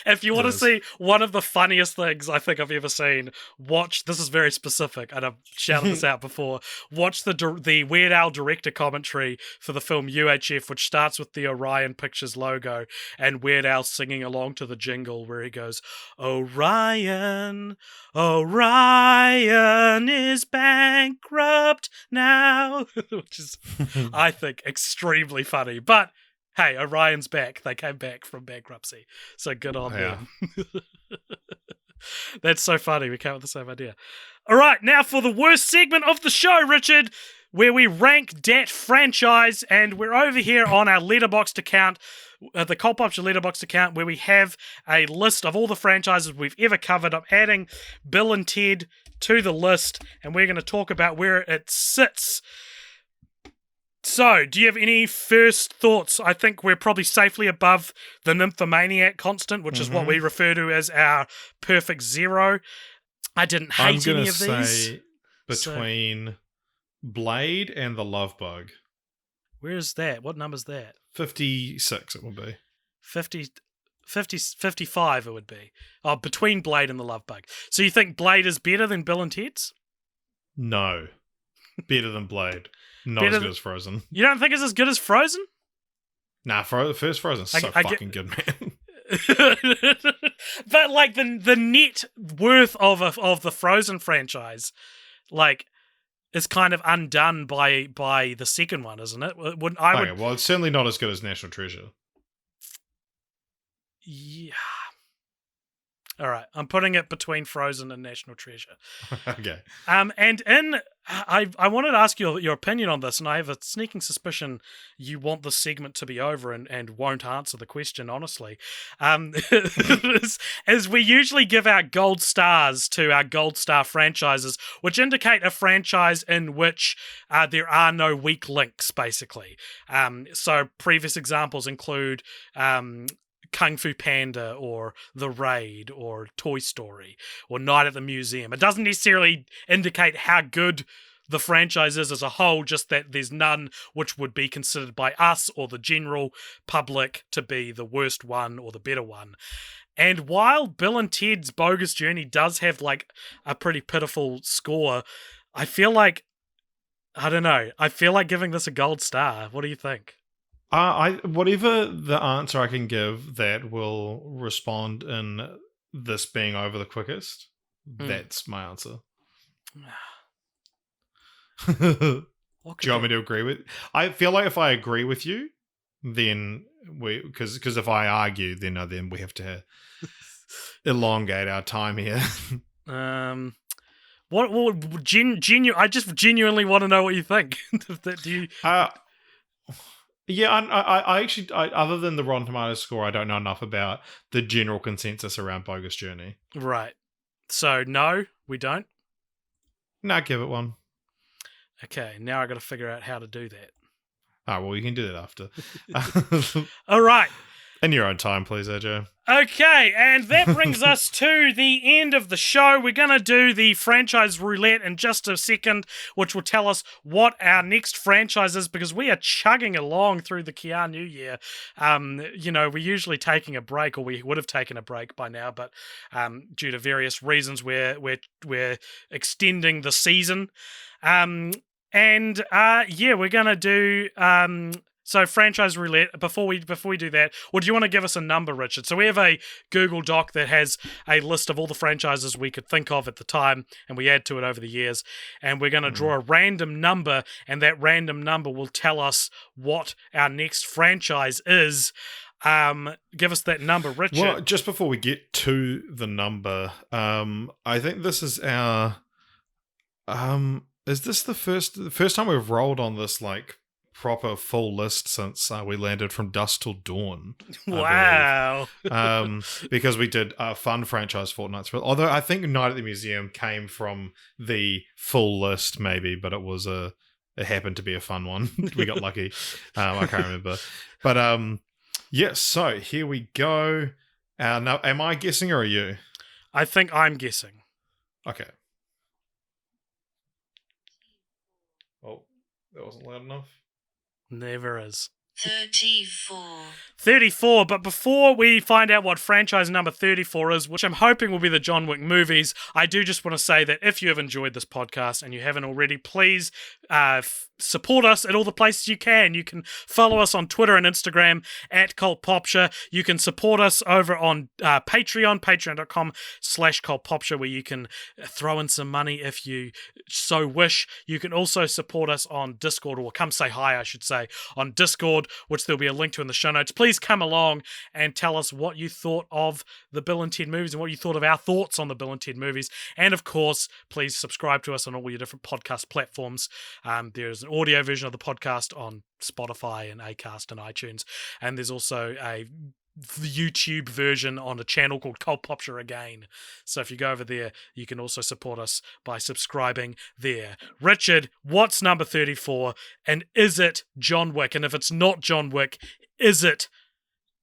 If you want to see one of the funniest things I think I've ever seen, watch. This is very specific, and I've shouted this out before. Watch the Weird Al director commentary for the film UHF, which starts with the Orion Pictures logo and Weird Al singing along to the jingle where he goes, "Orion, Orion is bankrupt now," which is, I think, extremely funny. But hey, Orion's back. They came back from bankruptcy. So good on them. That's so funny. We came up with the same idea. All right, now for the worst segment of the show, Richard, where we rank that franchise. And we're over here on our Letterboxd account, the Cult Popture Letterboxd account, where we have a list of all the franchises we've ever covered. I'm adding Bill and Ted to the list, and we're going to talk about where it sits. So, do you have any first thoughts? I think we're probably safely above the Nymphomaniac constant, which is what we refer to as our perfect zero. I didn't hate any of these. I'm going to say between Blade and the Love Bug. Where is that? What number's that? 56 it will be. 55 it would be. Oh, between Blade and the Love Bug. So you think Blade is better than Bill and Ted's? No. Better than Blade. Not as good as Frozen. You don't think it's as good as Frozen? Nah, first Frozen's so fucking good, man. But like the net worth of the Frozen franchise, like, is kind of undone by the second one, isn't it? Well, it's certainly not as good as National Treasure. Yeah. All right, I'm putting it between Frozen and National Treasure. Okay. And I wanted to ask your opinion on this, and I have a sneaking suspicion you want this segment to be over and won't answer the question honestly. As we usually give out gold stars to our gold star franchises, which indicate a franchise in which there are no weak links, basically. So previous examples include Kung Fu Panda or The Raid or Toy Story or Night at the Museum. It doesn't necessarily indicate how good the franchise is as a whole, just that there's none which would be considered by us or the general public to be the worst one or the better one. And while Bill and Ted's Bogus Journey does have like a pretty pitiful score, I feel like, I don't know, I feel like giving this a gold star. What do you think? Whatever the answer I can give that will respond in this being over the quickest, that's my answer. Do you want me to agree with? I feel like if I agree with you, then because if I argue, then we have to elongate our time here. I just genuinely want to know what you think. Do you? Yeah, I actually, other than the Rotten Tomatoes score, I don't know enough about the general consensus around Bogus Journey. Right. So, no, we don't? Nah, give it one. Okay, now I got to figure out how to do that. Oh, well, you can do that after. All right. In your own time, please, AJ. Okay, and that brings us to the end of the show. We're going to do the franchise roulette in just a second, which will tell us what our next franchise is, because we are chugging along through the KeaNew Year. We're usually taking a break, or we would have taken a break by now, but due to various reasons, we're extending the season. We're going to do So franchise roulette. Before we do that, or do you want to give us a number, Richard? So we have a Google Doc that has a list of all the franchises we could think of at the time, and we add to it over the years. And we're going to draw a random number, and that random number will tell us what our next franchise is. Give us that number, Richard. Well, just before we get to the number, I think this is our. Is this the first time we've rolled on this like proper full list since we landed from dusk till dawn? Wow! Because we did fun franchise Fortnights, although I think Night at the Museum came from the full list, maybe, but it happened to be a fun one. We got lucky. I can't remember, but yeah. So here we go. Now, am I guessing or are you? I think I'm guessing. Okay. Oh, that wasn't loud enough. Never is. 34. But before we find out what franchise number 34 is, which I'm hoping will be the John Wick movies, I do just want to say that if you have enjoyed this podcast and you haven't already, please support us at all the places you can. You can follow us on Twitter and Instagram at CultPopture. You can support us over on Patreon, patreon.com/CultPopture, where you can throw in some money if you so wish. You can also support us on Discord, or come say hi, I should say, on Discord, which there'll be a link to in the show notes. Please come along and tell us what you thought of the Bill and Ted movies and what you thought of our thoughts on the Bill and Ted movies. And of course, please subscribe to us on all your different podcast platforms. There's an audio version of the podcast on Spotify and Acast and iTunes. And there's also a YouTube version on a channel called Cult Popture Again. So if you go over there, you can also support us by subscribing there. Richard, what's number 34? And is it John Wick? And if it's not John Wick, is it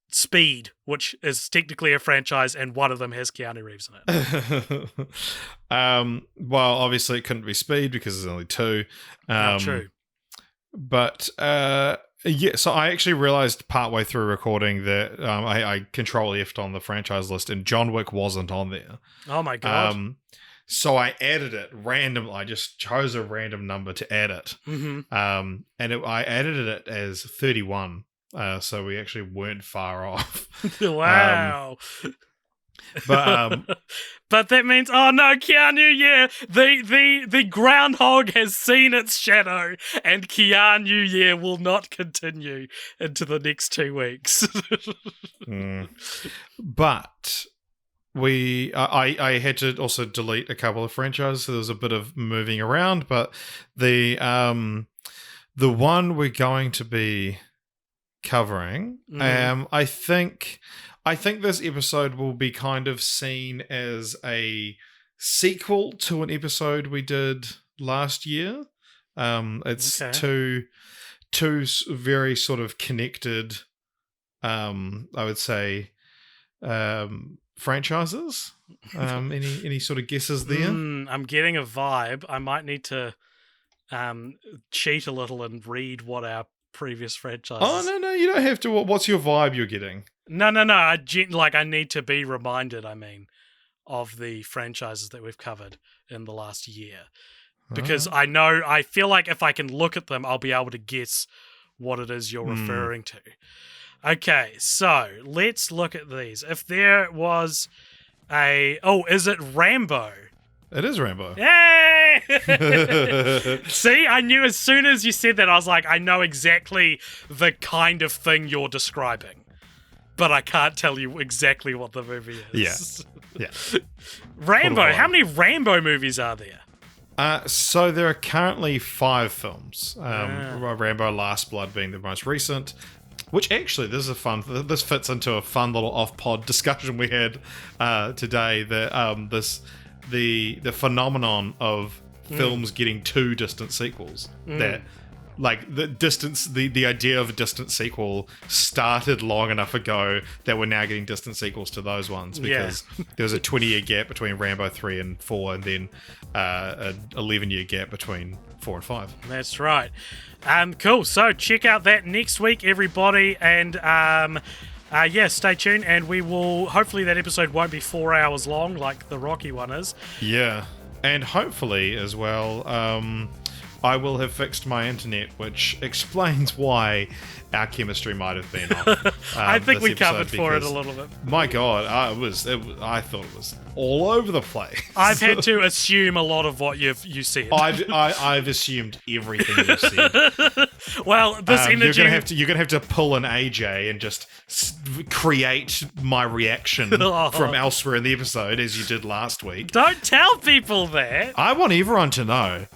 Speed, which is technically a franchise, and one of them has Keanu Reeves in it? Well, obviously it couldn't be Speed because there's only two. True. But yeah, so I actually realized partway through recording that I control F'd on the franchise list, and John Wick wasn't on there. Oh my god! So I added it random. I just chose a random number to add it. Mm-hmm. I added it as 31. So we actually weren't far off. Wow. But but that means, oh no, Keanu Year, the groundhog has seen its shadow, and Keanu Year will not continue into the next 2 weeks. But I had to also delete a couple of franchises, so there was a bit of moving around. But the one we're going to be covering, I think this episode will be kind of seen as a sequel to an episode we did last year. It's two very sort of connected, I would say, franchises. Any sort of guesses there? I'm getting a vibe. I might need to cheat a little and read what our previous franchises. Oh no, you don't have to. What's your vibe you're getting? No. I need to be reminded, of the franchises that we've covered in the last year. Because I feel like if I can look at them, I'll be able to guess what it is you're referring to. Okay, so let's look at these. If there was is it Rambo? It is Rambo. Yay! See, I knew as soon as you said that, I was like, I know exactly the kind of thing you're describing. But I can't tell you exactly what the movie is. Yeah. Rambo, how many Rambo movies are there? So there are currently 5 films. Rambo Last Blood being the most recent. Which actually, this fits into a fun little off-pod discussion we had today. That the phenomenon of films getting 2 distant sequels. That, like, the idea of a distant sequel started long enough ago that we're now getting distant sequels to those ones, because there was a 20-year gap between Rambo 3 and 4, and then an 11-year gap between 4 and 5. That's right. Cool. So check out that next week, everybody, and stay tuned, and we will, hopefully that episode won't be 4 hours long like the Rocky one is. Yeah. And hopefully as well, I will have fixed my internet, which explains why our chemistry might have been off. I think we covered for it a little bit. My God, I thought it was all over the place. I've had to assume a lot of what you said. I've assumed everything you said. Well, this energy... You're gonna have to pull an AJ and just create my reaction from elsewhere in the episode, as you did last week. Don't tell people that. I want everyone to know.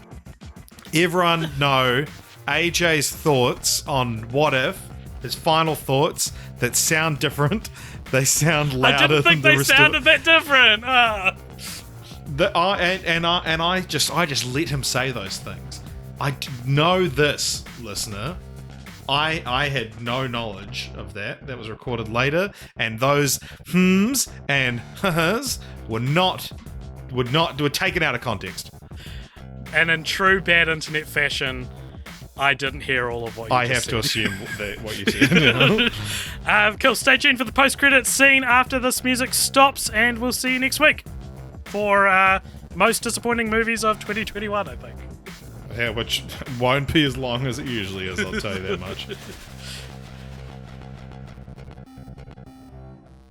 Everyone know AJ's thoughts on What If, his final thoughts that sound different. They sound louder. I didn't think they sounded that different. I just let him say those things. I know this, listener. I had no knowledge of that. That was recorded later, and those hms and hahs were taken out of context. And in true bad internet fashion, I didn't hear all of what you just said. I have to assume what you said. Cool. Stay tuned for the post-credits scene after this music stops, and we'll see you next week for most disappointing movies of 2021, I think. Yeah, which won't be as long as it usually is, I'll tell you that much.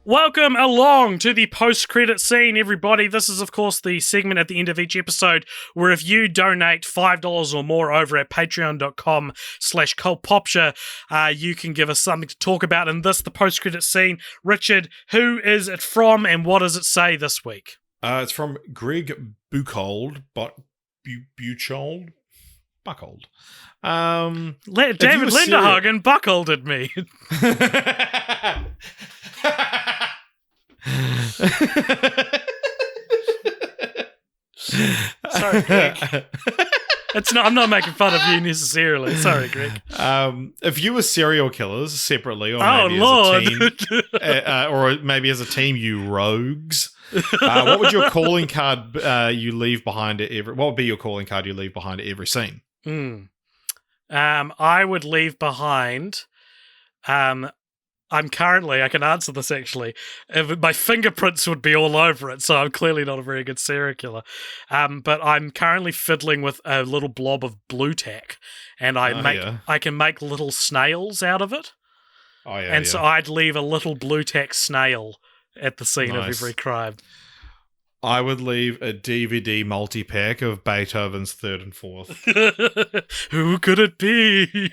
Welcome along to the post-credit scene, everybody. This is, of course, the segment at the end of each episode where if you donate $5 or more over at patreon.com/cultpopture, you can give us something to talk about in this, the post-credit scene. Richard, who is it from and what does it say this week? It's from Greg Buchhold, Buchhold? Buchhold. David Linderhagen buckholded me. Sorry, Greg. I'm not making fun of you necessarily. Sorry, Greg. If you were serial killers separately, or maybe Lord. as a team, or maybe as a team, you rogues. What would your calling card you leave behind at every? What would be your calling card you leave behind at every scene? I would leave behind. I can answer this actually. My fingerprints would be all over it, so I'm clearly not a very good serial killer. But I'm currently fiddling with a little blob of blue tack, and I can make little snails out of it. So I'd leave a little blue tack snail at the scene of every crime. I would leave a DVD multi-pack of Beethoven's Third and Fourth. Who could it be?